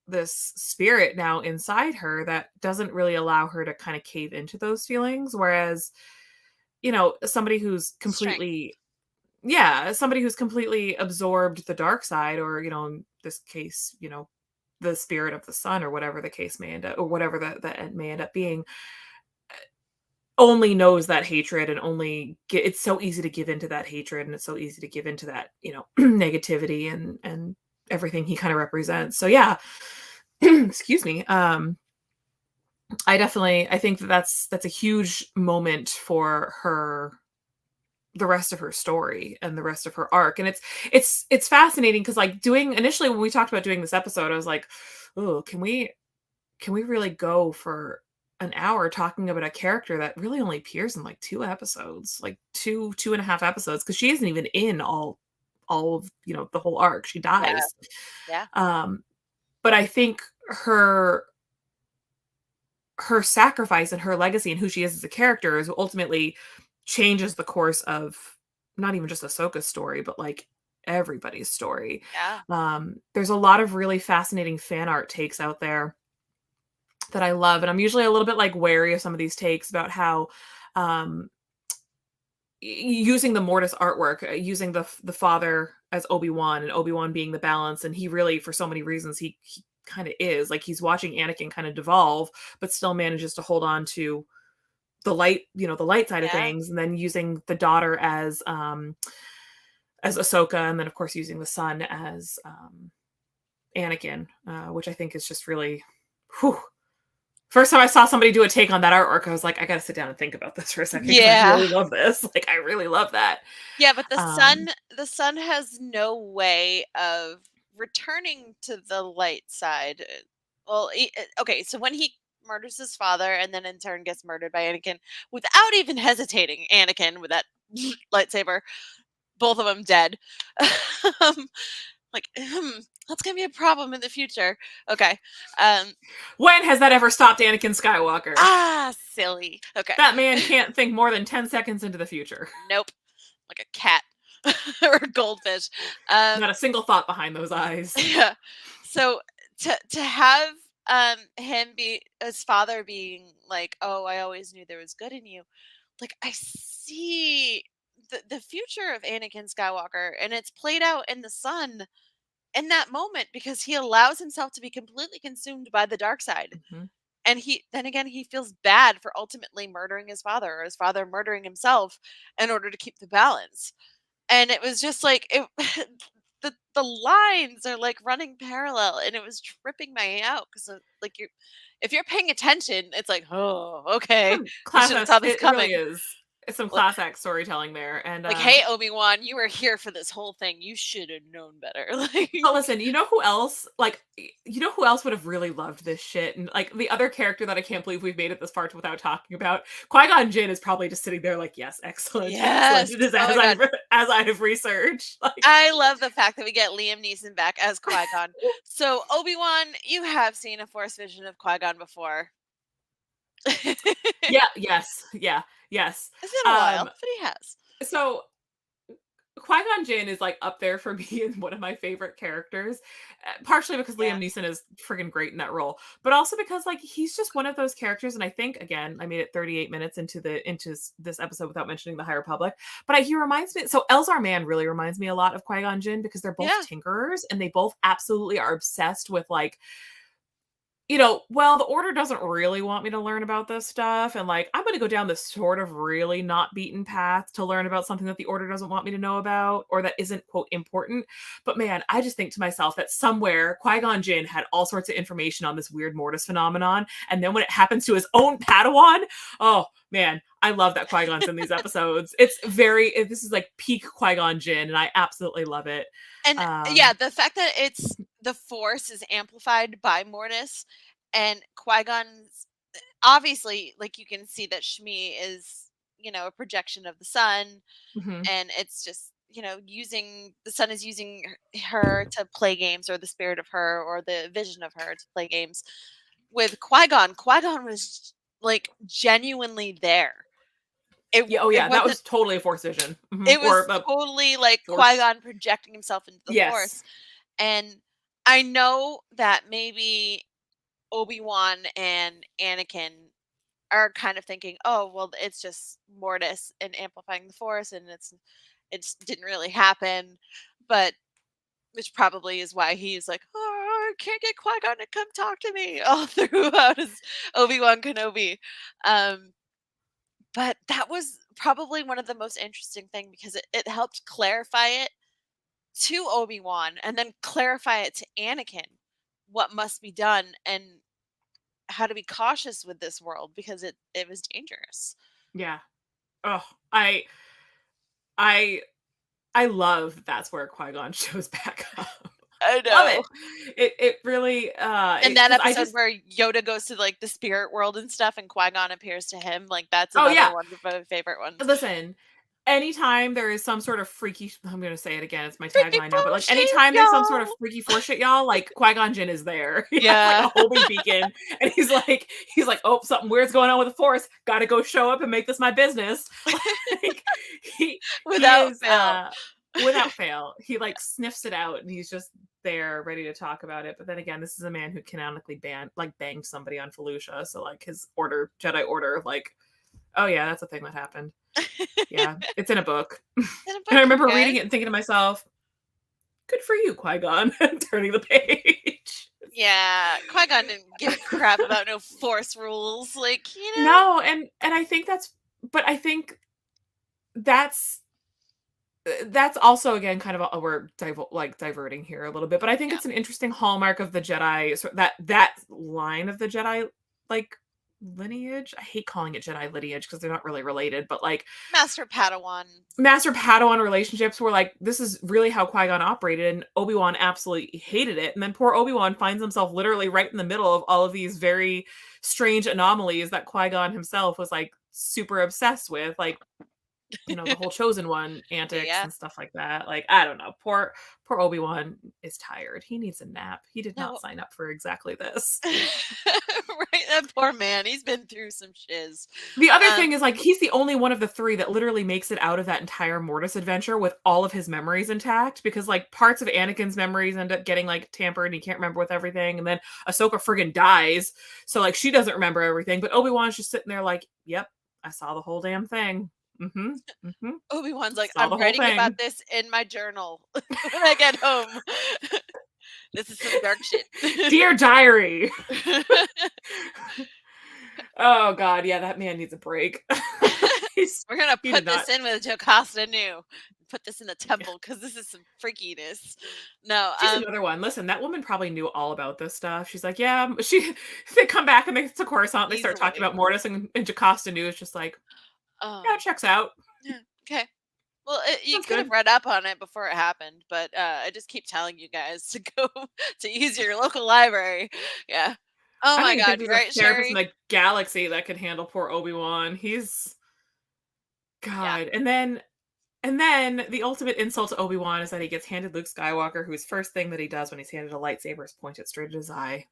spirit now inside her that doesn't really allow her to kind of cave into those feelings. Whereas, somebody who's Strength. completely yeah, somebody who's completely absorbed the dark side, or in this case, the spirit of the sun, or whatever the case may end up, or whatever that may end up being. only knows that hatred and it's so easy to give into that hatred, and it's so easy to give into that, negativity and everything he kind of represents. So yeah, excuse me. I think that's a huge moment for her, the rest of her story and the rest of her arc. And it's fascinating because like initially when we talked about doing this episode, I was like, oh, can we really go for an hour talking about a character that really only appears in like 2 episodes, like two and a half episodes, because she isn't even in all of the whole arc. She dies. Yeah. But I think her sacrifice and her legacy and who she is as a character is ultimately changes the course of not even just Ahsoka's story, but like everybody's story. Yeah. There's a lot of really fascinating fan art takes out there that I love, and I'm usually a little bit like wary of some of these takes about how using the Mortis artwork, using the father as Obi-Wan, and Obi-Wan being the balance, and he really, for so many reasons, he kind of is like, he's watching Anakin kind of devolve, but still manages to hold on to the light, the light side of things, and then using the daughter as Ahsoka, and then of course using the son as Anakin, which I think is just really, whew. First time I saw somebody do a take on that artwork, I was like, I gotta sit down and think about this for a second. Yeah. I really love this. Like, I really love that. Yeah, but the sun has no way of returning to the light side. Well, okay, so when he murders his father and then in turn gets murdered by Anakin without even hesitating, Anakin with that lightsaber, both of them dead. um, like, that's gonna be a problem in the future. Okay. When has that ever stopped Anakin Skywalker? Silly. Okay. That man can't think more than 10 seconds into the future. Nope. Like a cat or a goldfish. Not a single thought behind those eyes. Yeah. So to have his father being like, oh, I always knew there was good in you. Like, I see the future of Anakin Skywalker, and it's played out in the son in that moment because he allows himself to be completely consumed by the dark side. Mhm. And he feels bad for ultimately murdering his father, or his father murdering himself in order to keep the balance. And it was just like it the lines are like running parallel, and it was tripping me out because like if you're paying attention, it's like, oh, okay, you should have saw this It coming. really is. It's some Like, class act storytelling there. And like, hey, Obi-Wan, you were here for this whole thing. You should have known better. Like, but listen, you know who else? Like, you know who else would have really loved this shit? And like the other character that I can't believe we've made it this far without talking about, Qui-Gon Jinn is probably just sitting there like, yes, excellent, yes. excellent. It is Oh as I have researched. Like, I love the fact that we get Liam Neeson back as Qui-Gon. So, Obi-Wan, you have seen a Force vision of Qui-Gon before. yeah, yes, yeah, yes. It's been a while, but he has. So Qui-Gon Jinn is like up there for me and one of my favorite characters, partially because Liam Neeson is friggin' great in that role, but also because like he's just one of those characters. And I think, again, I made it 38 minutes into this episode without mentioning the High Republic, but he reminds me. So Elzar Mann really reminds me a lot of Qui-Gon Jinn because they're both tinkerers, and they both absolutely are obsessed with like, well, the Order doesn't really want me to learn about this stuff, and like, I'm going to go down this sort of really not beaten path to learn about something that the Order doesn't want me to know about, or that isn't, quote, important. But man, I just think to myself that somewhere Qui-Gon Jinn had all sorts of information on this weird Mortis phenomenon, and then when it happens to his own Padawan, oh man, I love that Qui-Gon's in these episodes. This is like peak Qui-Gon Jinn, and I absolutely love it. And the fact that it's the Force is amplified by Mortis, and Qui-Gon's obviously, like, you can see that Shmi is, a projection of the sun, and it's just, the sun is using her to play games, or the spirit of her, or the vision of her to play games. With Qui-Gon was like genuinely there. That was totally a Force vision. It was totally like Qui-Gon projecting himself into the Force. And I know that maybe Obi-Wan and Anakin are kind of thinking, oh, well, it's just Mortis and amplifying the Force, and it didn't really happen. But which probably is why he's like, oh, I can't get Qui-Gon to come talk to me all throughout his Obi-Wan Kenobi. But that was probably one of the most interesting thing because it helped clarify it to Obi-Wan and then clarify it to Anakin what must be done and how to be cautious with this world because it was dangerous. Yeah. Oh, I I love that's where Qui-Gon shows back up. I Love know. it really And that 'cause I episode just where Yoda goes to like the spirit world and stuff and Qui-Gon appears to him, like that's oh another yeah. one of my favorite ones. Listen, anytime there is some sort of freaky I'm gonna say it again, it's my Freaky tagline now, but like force shit, anytime there's some sort of y'all. freaky force shit, y'all, like Qui-Gon Jinn is there. He has like Yeah. a homing beacon and he's like, oh, something weird's going on with the force. Gotta go show up and make this my business. Like he Without is fail. without fail. He like sniffs it out and he's just there ready to talk about it. But then again, this is a man who canonically banged somebody on Felucia. So like his Jedi order, like, oh yeah, that's a thing that happened. Yeah, it's in a book. In a And book, I remember okay. reading it and thinking to myself, good for you, Qui-Gon, and turning the page. Yeah, Qui-Gon didn't give a crap about no force rules, like, you know? No, and I think but I think that's also again kind of we're diverting here a little bit, but I think Yeah. it's an interesting hallmark of the Jedi, that line of the Jedi like lineage. I hate calling it Jedi lineage because they're not really related, but like Master Padawan. Master Padawan relationships were like, this is really how Qui-Gon operated, and Obi-Wan absolutely hated it. And then poor Obi-Wan finds himself literally right in the middle of all of these very strange anomalies that Qui-Gon himself was like super obsessed with, like, you know, the whole Chosen One antics Yeah. and stuff like that. Like, I don't know. Poor Obi-Wan is tired. He needs a nap. He did No. not sign up for exactly this. Right, that poor man. He's been through some shiz. The other thing is, like, he's the only one of the three that literally makes it out of that entire Mortis adventure with all of his memories intact, because, like, parts of Anakin's memories end up getting, like, tampered and he can't remember with everything, and then Ahsoka friggin' dies, so, like, she doesn't remember everything, but Obi-Wan's just sitting there like, yep, I saw the whole damn thing. Obi-Wan's like, Saw I'm the whole writing about thing. this in my journal when I get home. This is some dark shit. Dear diary. Oh, God, yeah, that man needs a break. We're gonna he put did not- this in with Jocasta Nu. Put this in the temple because this is some freakiness. No, She's another one. Listen, that woman probably knew all about this stuff. She's like, yeah, they come back and it's a Coruscant. They start talking Easily. about Mortis, and Jocasta Nu is just like, yeah, it checks out. Yeah, okay. Well, you Sounds could have good. read up on it before it happened, but I just keep telling you guys to go to use your local library. Yeah. Oh I don't my even God, think right, there's a therapist in Sherry? the galaxy that could handle poor Obi-Wan. He's Yeah. God. And then the ultimate insult to Obi-Wan is that he gets handed Luke Skywalker, whose first thing that he does when he's handed a lightsaber is point it straight at his eye.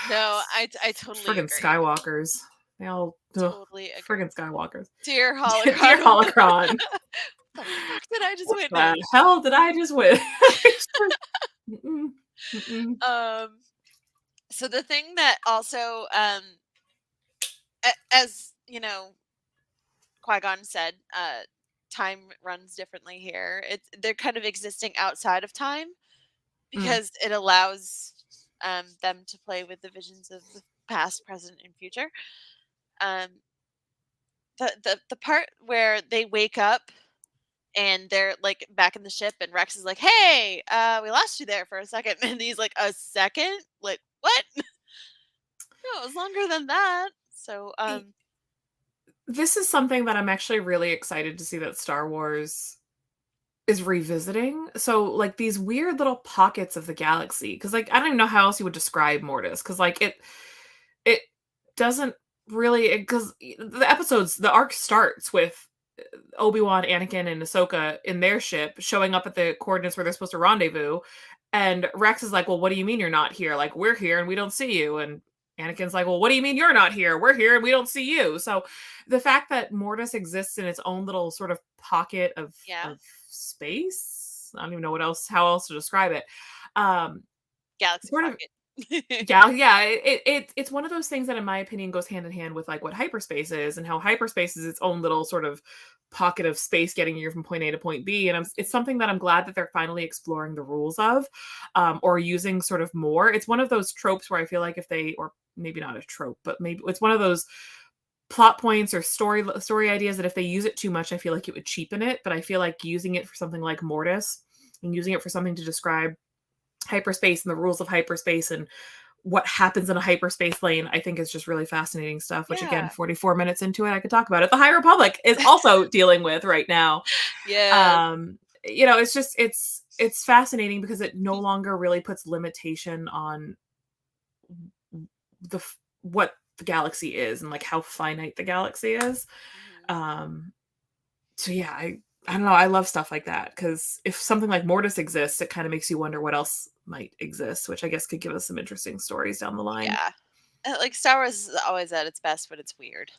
No, I totally Friggin' agree. Skywalkers. They all Totally agree. friggin' Skywalkers. Dear Holocron. Dear Holocron. What the fuck did I just What witness? the hell did I just win? Mm-mm, mm-mm. So the thing that also, as you know, Qui-Gon said, time runs differently here. They're kind of existing outside of time because it allows them to play with the visions of the past, present, and future. The part where they wake up and they're like back in the ship and Rex is like, hey, we lost you there for a second. And he's like, a second? Like, what? No, it was longer than that. So This is something that I'm actually really excited to see that Star Wars is revisiting. So, like, these weird little pockets of the galaxy, because, like, I don't even know how else you would describe Mortis, because, like, it doesn't really, because the arc starts with Obi-Wan, Anakin, and Ahsoka in their ship showing up at the coordinates where they're supposed to rendezvous, and Rex is like, well, what do you mean you're not here? Like, we're here and we don't see you. And Anakin's like, well, what do you mean you're not here? We're here and we don't see you. So the fact that Mortis exists in its own little sort of pocket of space, I don't even know how else to describe it. Galaxy sort of- pocket. yeah, it's one of those things that in my opinion goes hand in hand with like what hyperspace is, and how hyperspace is its own little sort of pocket of space getting you from point A to point B. And it's something that I'm glad that they're finally exploring the rules of, or using sort of more. It's one of those tropes where I feel like if they, or maybe not a trope, but maybe it's one of those plot points or story ideas that if they use it too much, I feel like it would cheapen it. But I feel like using it for something like Mortis and using it for something to describe hyperspace and the rules of hyperspace and what happens in a hyperspace lane, I think is just really fascinating stuff, which again, Yeah. 44 minutes into it, I could talk about it. The High Republic is also dealing with right now. Yeah. You know, it's just, it's fascinating because it no longer really puts limitation on what the galaxy is and like how finite the galaxy is. So yeah, I don't know. I love stuff like that because if something like Mortis exists, it kind of makes you wonder what else might exist, which I guess could give us some interesting stories down the line. Yeah. Like Star Wars is always at its best, but it's weird.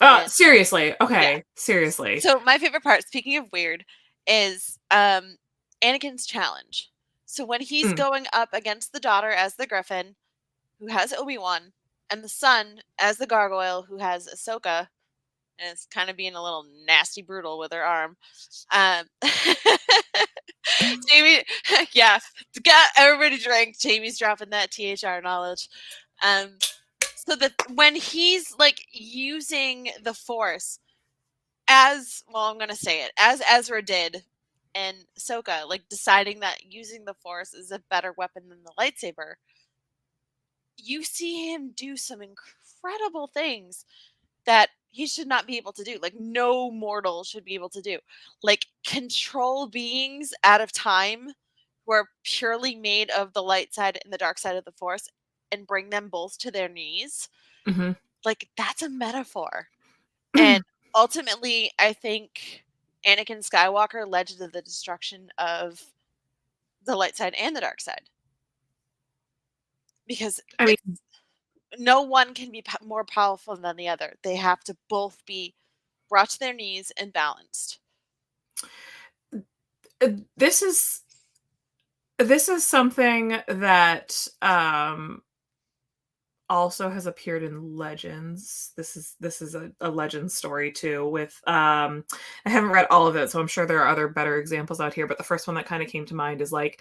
And Seriously. yeah. Okay. Seriously. So my favorite part, speaking of weird, is Anakin's challenge. So when he's going up against the daughter as the Griffin, who has Obi-Wan, and the son as the Gargoyle, who has Ahsoka, and is kind of being a little nasty brutal with her arm. Jamie, yeah, got everybody drank. Jamie's dropping that THR knowledge. So that when he's like using the Force as well, I'm gonna say it as Ezra did and Ahsoka, like deciding that using the Force is a better weapon than the lightsaber. You see him do some incredible things that he should not be able to do. Like no mortal should be able to do. Like control beings out of time who are purely made of the light side and the dark side of the Force and bring them both to their knees. Mm-hmm. Like that's a metaphor. And ultimately, I think Anakin Skywalker led to the destruction of the light side and the dark side. Because I mean, no one can be more powerful than the other. They have to both be brought to their knees and balanced. This is something that also has appeared in Legends. This is a Legends story too with I haven't read all of it, so I'm sure there are other better examples out here, but the first one that kind of came to mind is like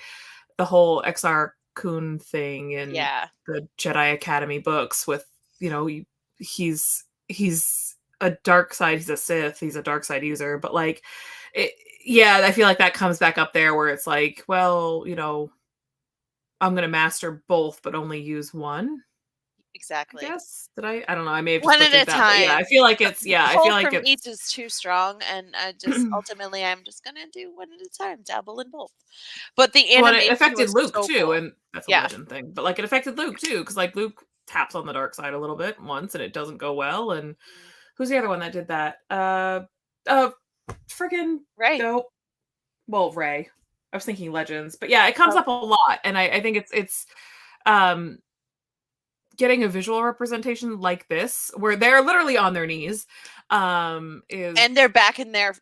the whole Exar Kun thing in the Jedi Academy books with, you know, he's a dark side, he's a Sith, he's a dark side user, but like yeah, I feel like that comes back up there where it's like, well, you know, I'm going to master both but only use one. Exactly. I guess. Did I don't know. I may have just one at a that, time. yeah, I feel like it's I feel like from each is too strong, and I just ultimately I'm just gonna do one at a time, dabble in both. But the animation it affected Luke so too, cool. and that's a Legend thing. But like it affected Luke too, because like Luke taps on the dark side a little bit once, and it doesn't go well. And who's the other one that did that? Friggin' Rey. Well, Rey. I was thinking Legends, but yeah, it comes up a lot, and I think it's getting a visual representation like this, where they're literally on their knees, is and they're back in their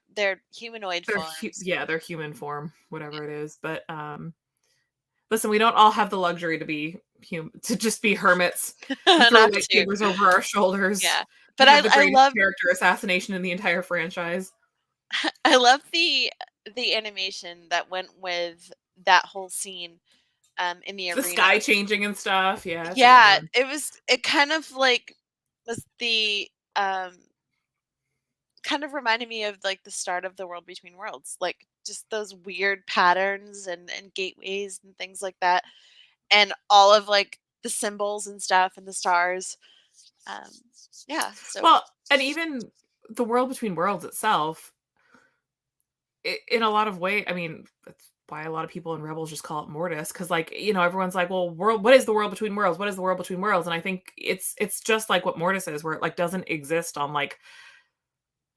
humanoid form. Their human form, whatever it is. But listen, we don't all have the luxury to be to just be hermits, throw lightsabers over our shoulders. Yeah, but I love character assassination in the entire franchise. I love the animation that went with that whole scene in the arena. Sky changing and stuff. Yeah. Yeah, it kind of like was the kind of reminded me of like the start of the World Between Worlds, like just those weird patterns and gateways and things like that, and all of like the symbols and stuff and the stars. Yeah. So well, and even the World Between Worlds itself, in a lot of ways, I mean, that's why a lot of people in Rebels just call it Mortis, because like, you know, everyone's like, well, what is the World Between Worlds? What is the World Between Worlds? And I think it's just like what Mortis is, where it like doesn't exist on like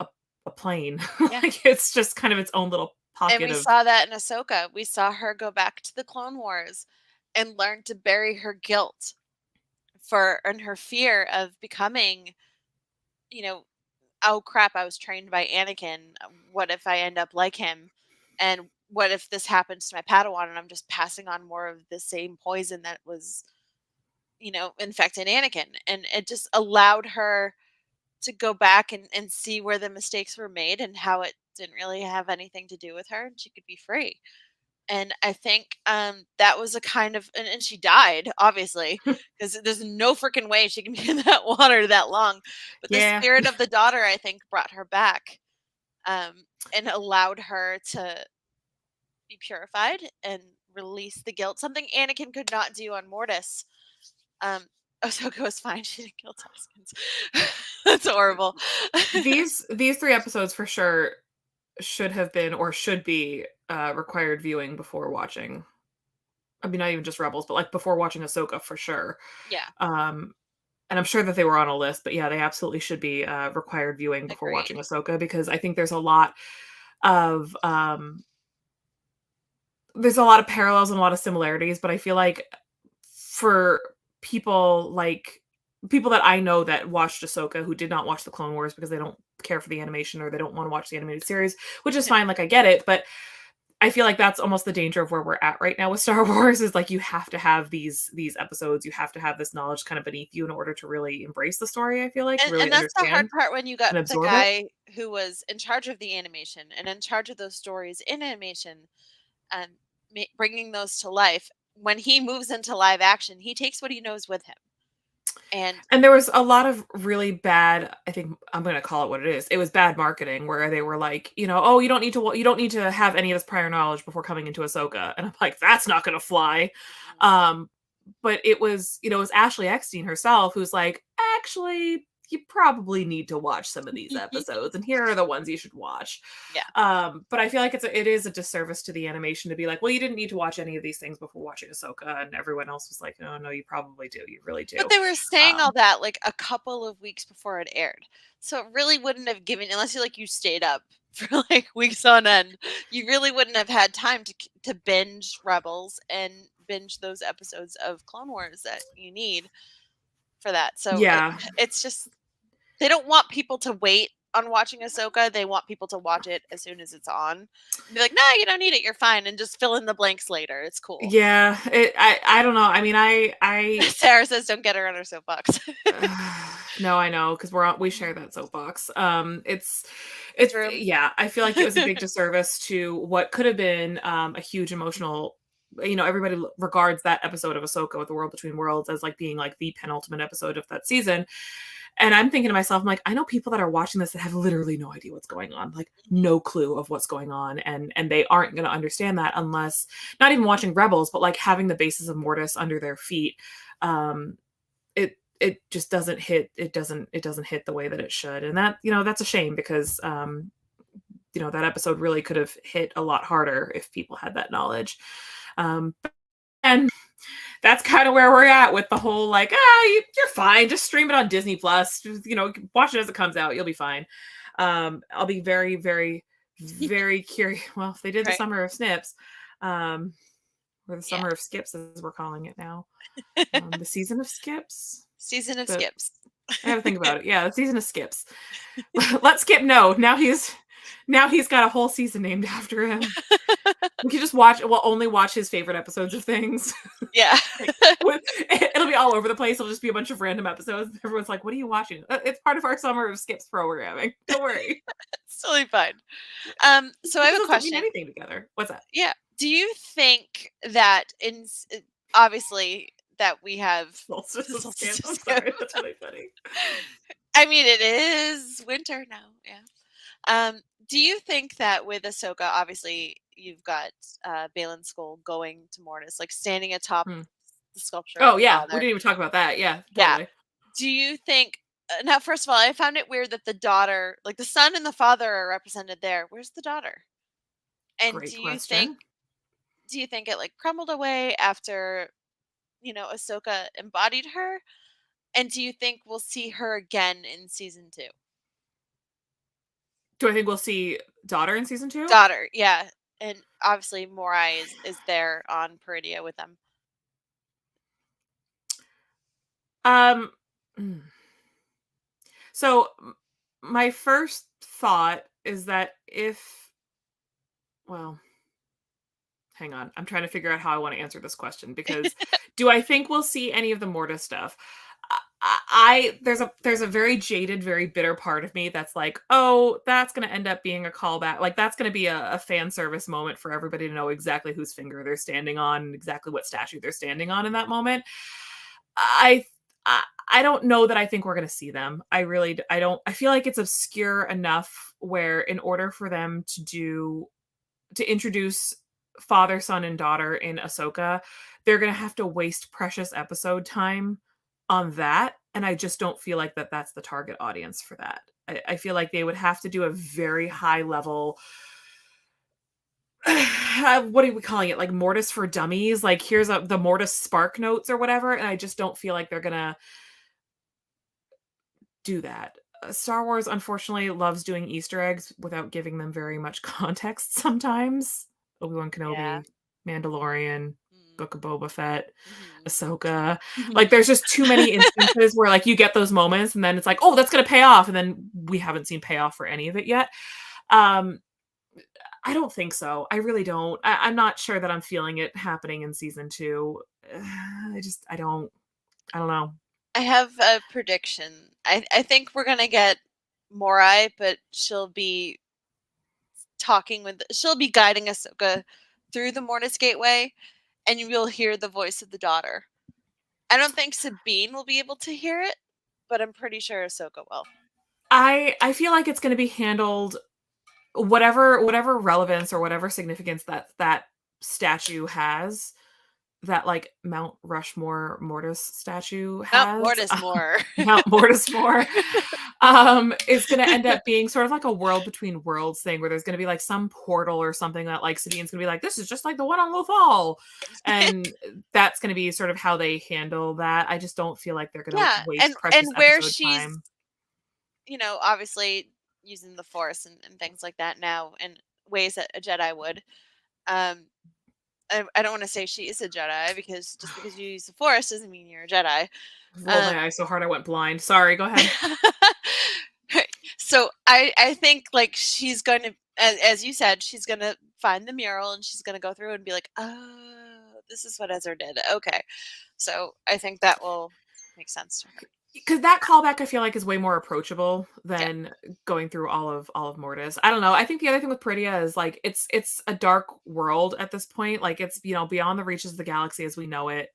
a plane. Yeah. Like it's just kind of its own little pocket. And we saw that in Ahsoka. We saw her go back to the Clone Wars and learn to bury her guilt and her fear of becoming, you know, oh crap, I was trained by Anakin. What if I end up like him? And what if this happens to my Padawan and I'm just passing on more of the same poison that was, you know, infected Anakin? And it just allowed her to go back and see where the mistakes were made and how it didn't really have anything to do with her and she could be free. And I think that was a kind of, and she died, obviously, because there's no freaking way she can be in that water that long. But the Yeah. spirit of the daughter, I think, brought her back, and allowed her to be purified and release the guilt. Something Anakin could not do on Mortis. Ahsoka was fine. She didn't kill Tuskens. That's horrible. These 3 episodes for sure should have been or should be required viewing before watching. I mean, not even just Rebels, but like before watching Ahsoka for sure. Yeah, And I'm sure that they were on a list, but yeah, they absolutely should be required viewing before agreed. watching Ahsoka, because I think there's a lot of parallels and a lot of similarities, but I feel like for people that I know that watched Ahsoka who did not watch the Clone Wars because they don't care for the animation or they don't want to watch the animated series, which is fine, like I get it, but I feel like that's almost the danger of where we're at right now with Star Wars, is like you have to have these episodes, you have to have this knowledge kind of beneath you in order to really embrace the story, I feel like, to really And that's the hard understand part when you and got the absorb it. guy who was in charge of the animation and in charge of those stories in animation, and bringing those to life. When he moves into live action, he takes what he knows with him. And there was a lot of really bad, I think I'm going to call it what it is. It was bad marketing where they were like, oh, you don't need to have any of this prior knowledge before coming into Ahsoka. And I'm like, that's not going to fly. But it was Ashley Eckstein herself who's like, actually, you probably need to watch some of these episodes, and here are the ones you should watch. Yeah. But I feel like it is a disservice to the animation to be like, well, you didn't need to watch any of these things before watching Ahsoka, and everyone else was like, oh no, you probably do, you really do. But they were saying all that like a couple of weeks before it aired, so it really wouldn't have given, unless you stayed up for like weeks on end, you really wouldn't have had time to binge Rebels and binge those episodes of Clone Wars that you need for that. So yeah, it's just, they don't want people to wait on watching Ahsoka. They want people to watch it as soon as it's on. Be like, no, you don't need it. You're fine. And just fill in the blanks later. It's cool. Yeah. I don't know. I mean, I Sarah says don't get her on her soapbox. no, I know, because we share that soapbox. It's True. yeah, I feel like it was a big disservice to what could have been a huge emotional, everybody regards that episode of Ahsoka with the World Between Worlds as like being like the penultimate episode of that season. And I'm thinking to myself, I'm like, I know people that are watching this that have literally no idea what's going on, like no clue of what's going on. And they aren't going to understand that unless, not even watching Rebels, but like having the basis of Mortis under their feet. It just doesn't hit. It doesn't hit the way that it should. And that, that's a shame, because, that episode really could have hit a lot harder if people had that knowledge. And that's kind of where we're at with the whole like, you're fine, just stream it on Disney Plus, just, watch it as it comes out, you'll be fine. I'll be very, very, very curious. Well, if they did the Summer of Snips, or the Summer of Skips as we're calling it now, the Season of Skips. Skips. I gotta think about it. Yeah, the Season of Skips. Let Skip know. Now he's got a whole season named after him. We can just only watch his favorite episodes of things. Yeah. It'll be all over the place. It'll just be a bunch of random episodes. Everyone's like, what are you watching? It's part of our Summer of Skips programming. Don't worry. It's totally fine. So I have a question. Mean anything together. What's that? Yeah. Do you think that obviously that we have Solstice of Scamp? I'm sorry, that's really funny. I mean, it is winter now. Yeah. Do you think that with Ahsoka, obviously you've got Baylan Skoll going to Mortis, like standing atop the sculpture? Oh yeah, we didn't even talk about that. Yeah, totally. Yeah. Do you think? Now, first of all, I found it weird that the daughter, like the son and the father, are represented there. Where's the daughter? And Great do question. you think it like crumbled away after, Ahsoka embodied her? And do you think we'll see her again in season 2? Do I think we'll see daughter in season 2? Daughter, yeah. And obviously Morai is there on Peridea with them. So my first thought is that hang on, I'm trying to figure out how I want to answer this question, because do I think we'll see any of the Mortis stuff? there's a very jaded, very bitter part of me that's like, oh, that's going to end up being a callback. Like that's going to be a fan service moment for everybody to know exactly whose finger they're standing on and exactly what statue they're standing on in that moment. I I don't know that I think we're going to see them. I don't. I feel like it's obscure enough where in order for them to introduce father, son, and daughter in Ahsoka, they're going to have to waste precious episode time on that. And I just don't feel like that's the target audience for that. I feel like they would have to do a very high level. What are we calling it? Like Mortis for Dummies? Like here's the Mortis Spark Notes or whatever. And I just don't feel like they're going to do that. Star Wars, unfortunately, loves doing Easter eggs without giving them very much context sometimes. Obi-Wan Kenobi, Yeah. Mandalorian, Mm. Book of Boba Fett, Mhm. Ahsoka. Like, there's just too many instances where, like, you get those moments and then it's like, oh, that's going to pay off. And then we haven't seen payoff for any of it yet. I don't think so. I really don't. I'm not sure that I'm feeling it happening in season 2. I don't know. I have a prediction. I think we're gonna get Morai, but she'll be she'll be guiding Ahsoka through the Mortis Gateway, and you will hear the voice of the daughter. I don't think Sabine will be able to hear it, but I'm pretty sure Ahsoka will. I feel like it's going to be handled whatever relevance or whatever significance that statue has, that like Mount Rushmore Mortis statue Not has. Mortis more. Mount Mortismore is going to end up being sort of like a world between worlds thing where there's going to be like some portal or something that like Sabine's going to be like, this is just like the one on Lothal. And that's going to be sort of how they handle that. I just don't feel like they're going to Yeah, waste precious and where episode she's, time. obviously using the Force and things like that now in ways that a Jedi would. Um, I don't want to say she is a Jedi because just because you use the Force doesn't mean you're a Jedi. Rolled my eyes so hard I went blind. Sorry, go ahead. So I think like she's going to, as you said, she's going to find the mural and she's going to go through and be like, oh, this is what Ezra did. Okay. So I think that will make sense to her. Because that callback I feel like is way more approachable than going through all of Mortis. I don't know. I think the other thing with Peridea is like it's a dark world at this point. Like it's beyond the reaches of the galaxy as we know it.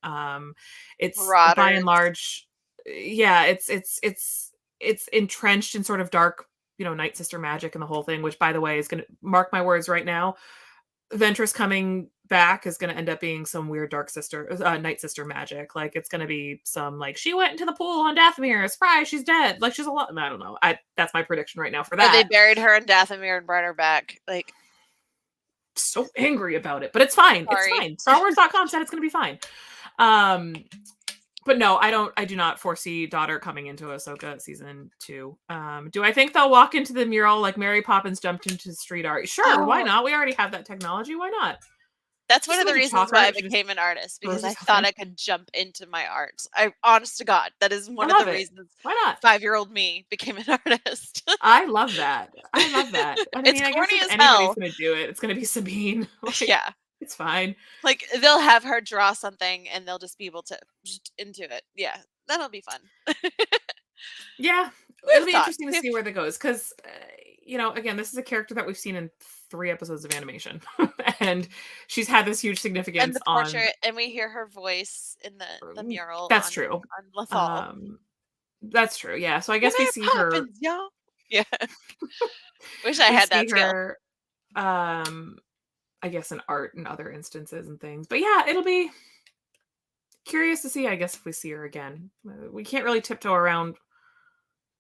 It's by Marauders. and large, yeah. It's entrenched in sort of dark, Night Sister magic and the whole thing. Which, by the way, is going to mark my words right now. Ventress coming back is going to end up being some weird Night Sister magic. Like it's going to be some like she went into the pool on Dathomir. Surprise, she's dead. Like she's a lot. I don't know. That's my prediction right now for that. Or they buried her in Dathomir and brought her back. Like so angry about it, but it's fine. Sorry. It's fine. StarWars.com said it's going to be fine. But no, I do not foresee daughter coming into Ahsoka season 2. Do I think they'll walk into the mural like Mary Poppins jumped into street art? Sure, why not? We already have that technology. Why not? That's one of the reasons why I became an artist, because I thought I could jump into my art. Honest to God, that is one of the reasons. Why not? 5-year-old me became an artist. I love that. I mean, It's I corny guess as if hell. anybody's going to do it, it's going to be Sabine. Like, Yeah. It's fine. Like they'll have her draw something and they'll just be able to into it. Yeah, that'll be fun. Yeah, it'll be interesting to see where that goes because, again, this is a character that we've seen in 3 episodes of animation, and she's had this huge significance and the portrait, and we hear her voice in the mural. That's true. On Lothal. That's true. Yeah, so I guess we see her. Y'all. Yeah. Wish I had that skill. Her, I guess in art and other instances and things. But yeah, it'll be curious to see, I guess, if we see her again. We can't really tiptoe around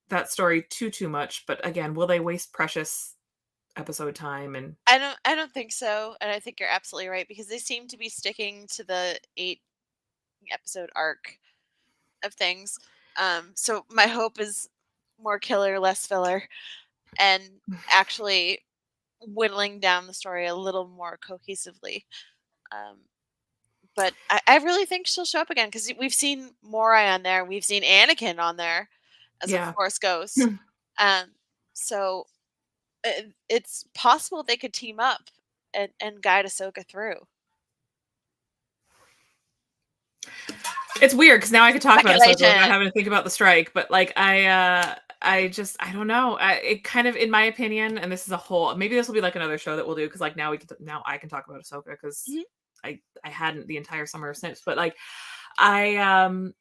that story too much, but again, will they waste precious episode time? And I don't think so. And I think you're absolutely right, because they seem to be sticking to the 8 episode arc of things. So my hope is more killer, less filler, and actually whittling down the story a little more cohesively. But I really think she'll show up again, because we've seen Morai on there. We've seen Anakin on there as a Force ghost. So it's possible they could team up and guide Ahsoka through. It's weird because now I could talk about Ahsoka without Speculation. having to think about the strike, but like I don't know. It kind of, in my opinion, and this is a whole, maybe this will be like another show that we'll do because like now I can talk about Ahsoka because Mhm. I hadn't the entire summer of Snips, but like I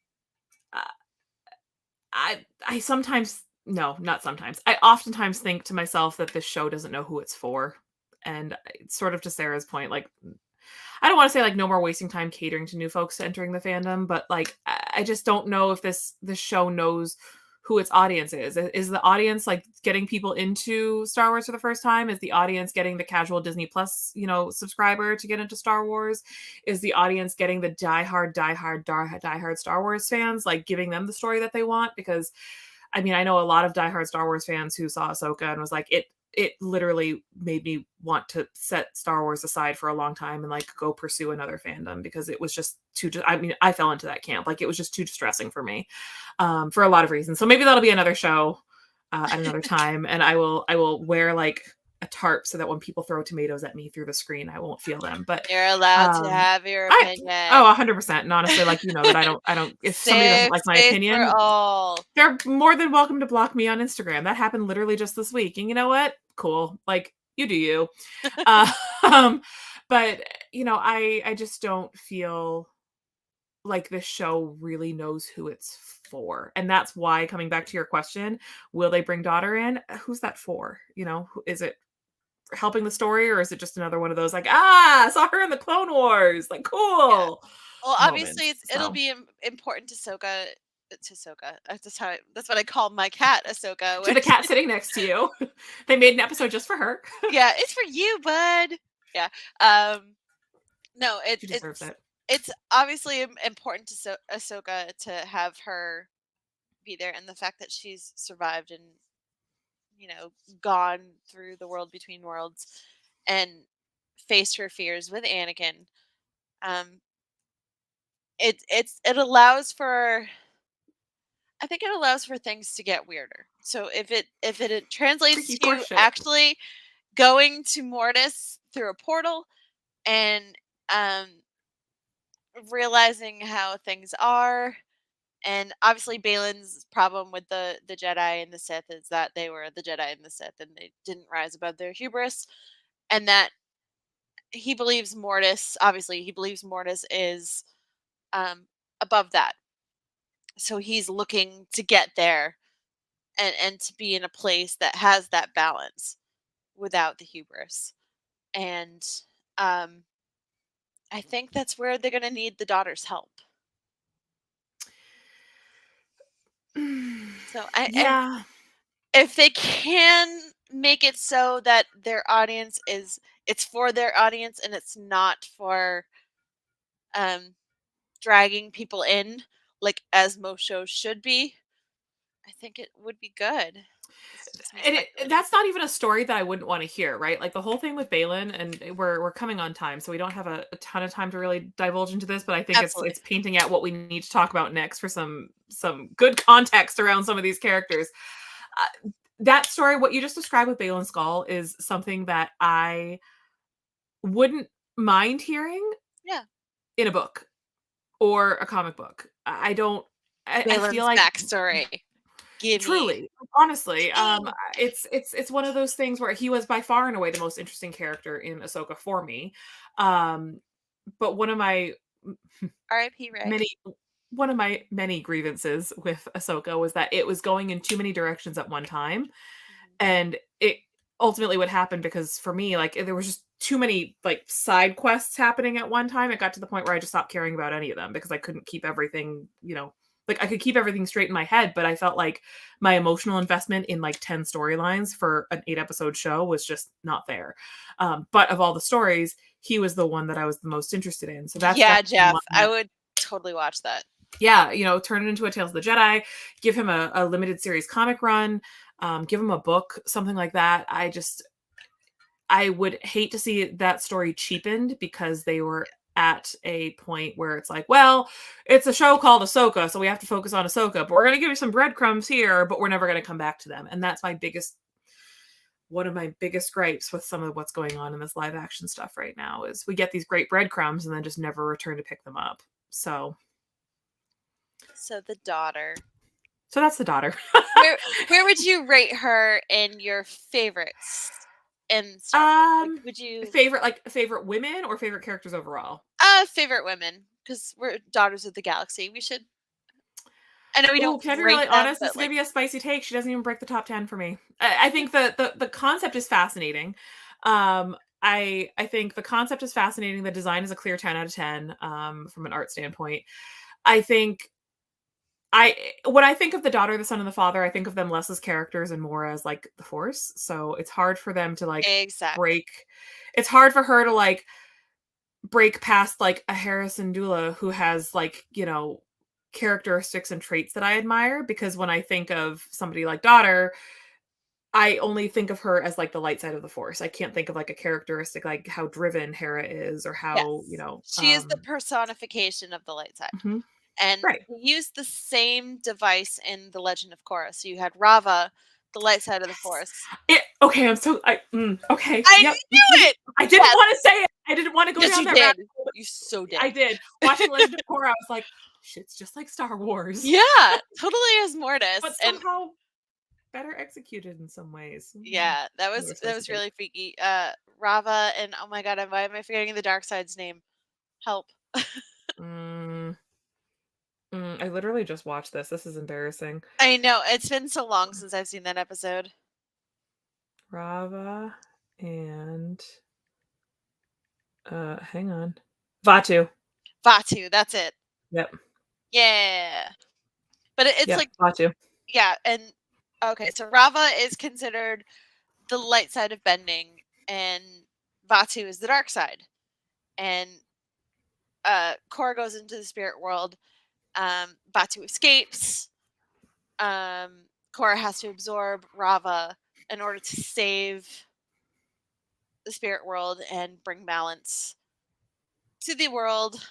I sometimes, no, not sometimes. I oftentimes think to myself that this show doesn't know who it's for. And sort of to Sarah's point, like I don't want to say like no more wasting time catering to new folks entering the fandom, but like I just don't know if this show knows who its audience is. Is the audience like getting people into Star Wars for the first time? Is the audience getting the casual Disney Plus, subscriber to get into Star Wars? Is the audience getting the diehard Star Wars fans, like giving them the story that they want? Because I mean, I know a lot of diehard Star Wars fans who saw Ahsoka and was like, it literally made me want to set Star Wars aside for a long time and like go pursue another fandom because it was just I mean, I fell into that camp. Like it was just too distressing for me, for a lot of reasons. So maybe that'll be another show at another time. And I will wear like a tarp so that when people throw tomatoes at me through the screen, I won't feel them. But You're allowed to have your opinion. 100%. And honestly, like, that I don't, if somebody doesn't Safe like my space opinion, for all. they're more than welcome to block me on Instagram. That happened literally just this week. And you know what? Cool. Like, you do you. But I just don't feel like this show really knows who it's for. And that's why, coming back to your question, will they bring daughter in? Who's that for? Is it helping the story, or is it just another one of those like, saw her in the Clone Wars, like, cool. Yeah. Well, obviously moments, it'll so. be important to Ahsoka. That's what I call my cat, Ahsoka. To the cat sitting next to you. They made an episode just for her. Yeah, it's for you, bud. Yeah. No, She deserves it. It's obviously important to Ahsoka to have her be there, and the fact that she's survived and gone through the world between worlds and faced her fears with Anakin. It allows for, I think it allows for things to get weirder. So if it translates Freaky to horse shit. actually going to Mortis through a portal and realizing how things are, and obviously Balin's problem with the Jedi and the Sith is that they were the Jedi and the Sith and they didn't rise above their hubris, and that he believes Mortis is above that. So he's looking to get there and to be in a place that has that balance without the hubris. And I think that's where they're going to need the daughter's help. So Yeah. if they can make it so that their audience it's for their audience and it's not for dragging people in, like as most shows should be, I think it would be good. And that's not even a story that I wouldn't want to hear, right? Like the whole thing with Balin, and we're coming on time, so we don't have a ton of time to really divulge into this, but I think it's painting out what we need to talk about next for some good context around some of these characters. That story, what you just described with Balin Skull, is something that I wouldn't mind hearing in a book or a comic book. I feel like backstory. Truly, honestly, it's one of those things where he was by far and away the most interesting character in Ahsoka for me. But one of my R.I.P. Rey. One of my many grievances with Ahsoka was that it was going in too many directions at one time, and it ultimately what happened, because for me, like, there was just too many like side quests happening at one time. It got to the point where I just stopped caring about any of them because I couldn't keep everything, like I could keep everything straight in my head, but I felt like my emotional investment in like 10 storylines for an 8-episode show was just not there. But of all the stories, he was the one that I was the most interested in. So that's Jeff, I would totally watch that. Yeah, turn it into a Tales of the Jedi, give him a limited series comic run, give him a book, something like that. I would hate to see that story cheapened because they were at a point where it's like, well, it's a show called Ahsoka, so we have to focus on Ahsoka, but we're going to give you some breadcrumbs here, but we're never going to come back to them. And that's one of my biggest gripes with some of what's going on in this live action stuff right now is we get these great breadcrumbs and then just never return to pick them up. So So the daughter. So that's the daughter. Where would you rate her in your favorites? And would you favorite women or favorite characters overall? Favorite women, because we're daughters of the galaxy. We should. I know we don't. Can I be rate really them, honest? but, This may be a spicy take. She doesn't even break the top 10 for me. I think the concept is fascinating. I think the concept is fascinating. The design is a clear 10 out of 10 from an art standpoint. I think when I think of the daughter, the son, and the father, I think of them less as characters and more as like the Force. So it's hard for them to like exactly. break. It's hard for her to like break past like a Hera Syndulla who has like, you know, characteristics and traits that I admire, because when I think of somebody like daughter, I only think of her as like the light side of the Force. I can't think of like a characteristic like how driven Hera is or how, Yes. you know, she is the personification of the light side. mhm. And Right. they used the same device in The Legend of Korra. So you had Rava, the light side of the Force. Okay, I'm so okay. I Yep. knew it. I didn't want to say it. I didn't want to go Yes, down you that did. rabbit hole. You so did. I did. Watching Legend of Korra, I was like, shit's just like Star Wars. Yeah, totally as Mortis. But And somehow better executed in some ways. yeah, that was really freaky. Rava and oh my god, why am I forgetting the dark side's name? Help. I literally just watched this. This is embarrassing. I know, it's been so long since I've seen that episode. Rava and hang on. Vaatu, that's it. Yep. Yeah. But it's Yep, like Vaatu. yeah, and okay, so Rava is considered the light side of bending, and Vaatu is the dark side. And Korra goes into the spirit world. Vaatu escapes. Korra has to absorb Rava in order to save the spirit world and bring balance to the world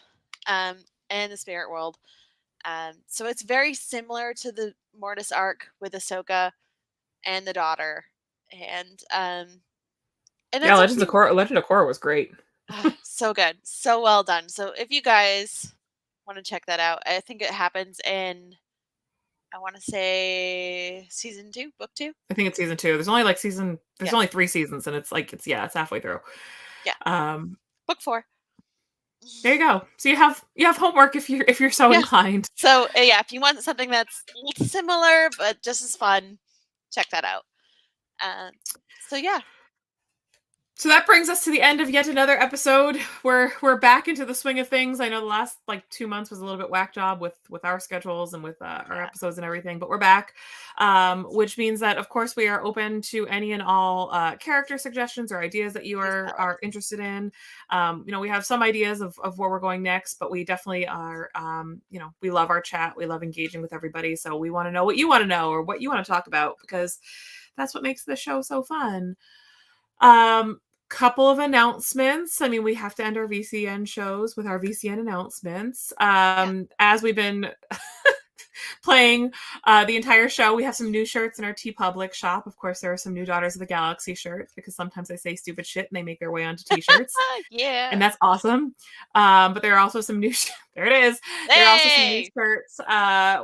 and the spirit world. So it's very similar to the Mortis arc with Ahsoka and the daughter. And Yeah, Legend of Korra was great. So good. So well done. So if you guys want to check that out, I think it happens in, I want to say season 2, book 2. I think it's season 2. There's only only 3 seasons, and it's halfway through. Yeah. Book 4. There you go. So you have homework if you're so inclined. So yeah, if you want something that's similar but just as fun, check that out. So yeah. So that brings us to the end of yet another episode. We're back into the swing of things. I know the last 2 months was a little bit whack job with our schedules and with our episodes and everything, but we're back, which means that of course we are open to any and all character suggestions or ideas that you are interested in. We have some ideas of where we're going next, but we definitely are. We love our chat. We love engaging with everybody. So we want to know what you want to know or what you want to talk about, because that's what makes the show so fun. Couple of announcements. I mean, we have to end our VCN shows with our VCN announcements. As we've been playing the entire show, we have some new shirts in our TeePublic shop. Of course, there are some new Daughters of the Galaxy shirts, because sometimes I say stupid shit and they make their way onto t-shirts. Yeah. And that's awesome. But there are also some new there it is. Hey! There are also some new shirts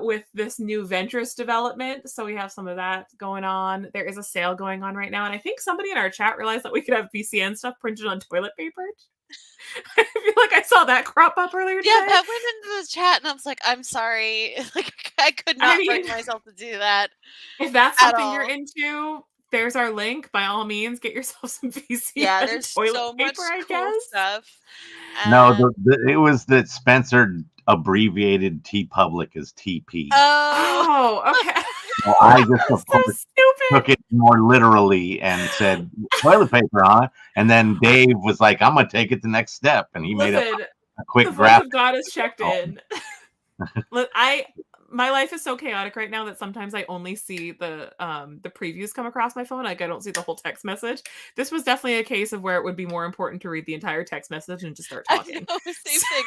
with this new Ventress development. So we have some of that going on. There is a sale going on right now. And I think somebody in our chat realized that we could have VCN stuff printed on toilet paper. I feel like I saw that crop up earlier today. Yeah, that went into the chat and I was like, I'm sorry. Like, I could not bring myself to do that. If that's something you're into, there's our link. By all means, get yourself some VCN. Yeah, there's toilet so paper, much I cool guess. stuff. No, it was that Spencer abbreviated TeePublic as TP. Oh, okay. Well, I just of so course stupid. took it more literally and said toilet paper, huh? And then Dave was like, "I'm gonna take it the next step," and he made a quick the voice graphic. of God has checked in. My life is so chaotic right now that sometimes I only see the previews come across my phone. Like, I don't see the whole text message. This was definitely a case of where it would be more important to read the entire text message and just start talking. I know, same thing.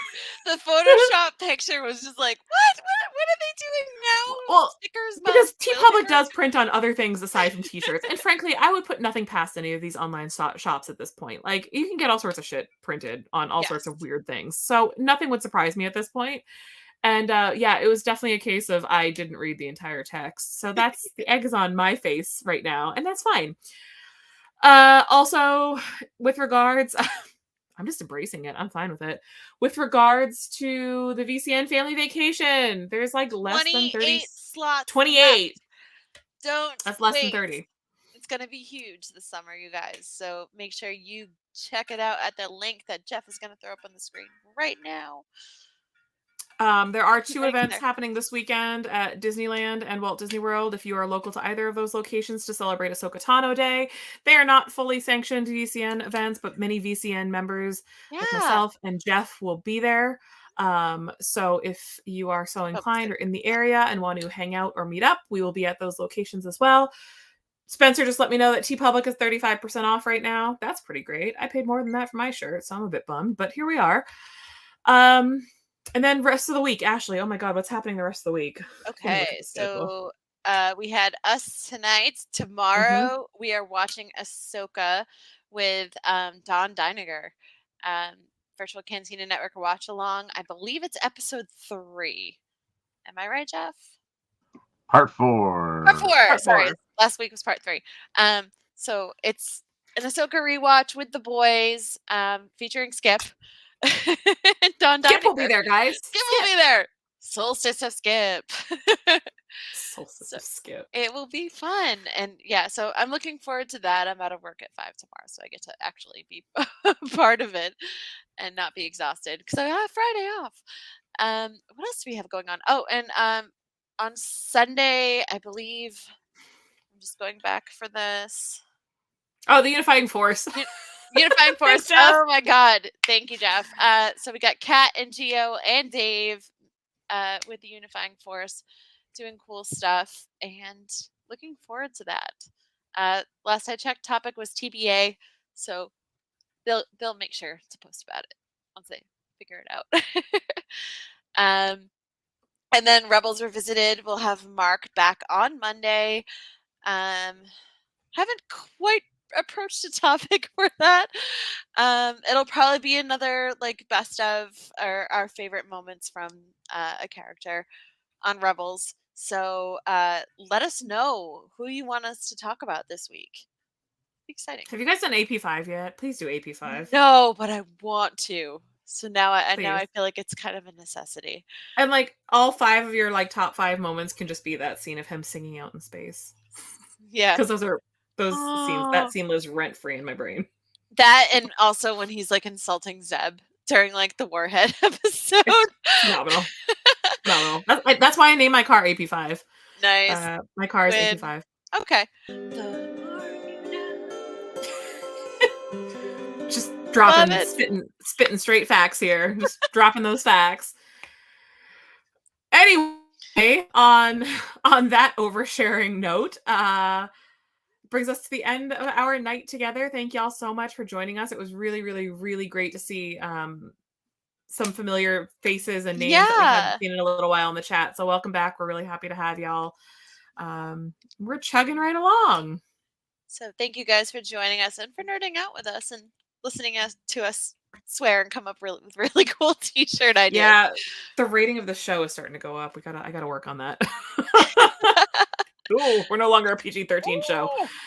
The Photoshop picture was just like, what are they doing now? Well, stickers, because TeePublic does print on other things aside from t-shirts. And frankly, I would put nothing past any of these online shops at this point. Like, you can get all sorts of shit printed on all sorts of weird things. So nothing would surprise me at this point. And yeah, it was definitely a case of I didn't read the entire text. So that's the egg is on my face right now, and that's fine. Also, with regards, I'm just embracing it. I'm fine with it. With regards to the VCN family vacation, there's like less than 30 28 slots. 28. Don't That's less wait. than 30. It's going to be huge this summer, you guys. So make sure you check it out at the link that Jeff is going to throw up on the screen right now. There are 2 Right events there. happening this weekend at Disneyland and Walt Disney World. If you are local to either of those locations to celebrate Ahsoka Tano Day, they are not fully sanctioned VCN events, but many VCN members like myself and Jeff will be there. So if you are so inclined or in the area and want to hang out or meet up, we will be at those locations as well. Spencer just let me know that TeePublic is 35% off right now. That's pretty great. I paid more than that for my shirt, so I'm a bit bummed, but here we are. And then rest of the week, Ashley. Oh my God, what's happening the rest of the week? Okay, so we had Us tonight. Tomorrow we are watching Ahsoka with Don Deininger. Virtual Cantina Network watch along. I believe it's episode 3. Am I right, Jeff? Part 4. Part 4. Part Sorry, 4. last week was part 3. So it's an Ahsoka rewatch with the boys, featuring Skip. Don Skip will Deininger. be there, guys. Skip will be there. Solstice of Skip. Solstice of Skip. It will be fun. And yeah, so I'm looking forward to that. I'm out of work at 5 tomorrow, so I get to actually be part of it and not be exhausted because I have Friday off. What else do we have going on? Oh, and on Sunday, I believe, I'm just going back for this. Oh, the Unifying Force. Unifying Force. Oh my God. Thank you, Jeff. So we got Kat and Gio and Dave with the Unifying Force doing cool stuff and looking forward to that. Last I checked, topic was TBA, so they'll make sure to post about it once they figure it out. And then Rebels Revisited. We'll have Mark back on Monday. Haven't quite approached a topic for that. It'll probably be another like best of our favorite moments from a character on Rebels. So let us know who you want us to talk about this week. Exciting. Have you guys done AP5 yet? Please do AP5. No, but I want to. So now I feel like it's kind of a necessity. And like all 5 of your like top 5 moments can just be that scene of him singing out in space. Yeah. Because those scenes, that scene lives rent free in my brain. That and also when he's like insulting Zeb during like the Warhead episode. Phenomenal. Phenomenal. That's why I named my car AP5. Nice. My car is AP5. Okay. Just dropping, spitting straight facts here. Just dropping those facts. Anyway, on that oversharing note, brings us to the end of our night together. Thank y'all so much for joining us. It was really, really, really great to see some familiar faces and names that we haven't seen in a little while in the chat. So welcome back. We're really happy to have y'all. We're chugging right along. So thank you guys for joining us and for nerding out with us and listening to us swear and come up with really cool t-shirt ideas. Yeah, the rating of the show is starting to go up. I gotta work on that. Ooh, we're no longer a PG-13 show. Okay.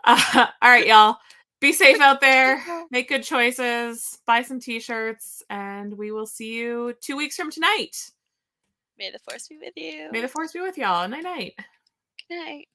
All right, y'all. Be safe out there. Make good choices. Buy some t-shirts, and we will see you 2 weeks from tonight. May the Force be with you. May the Force be with y'all. Night-night. Good night.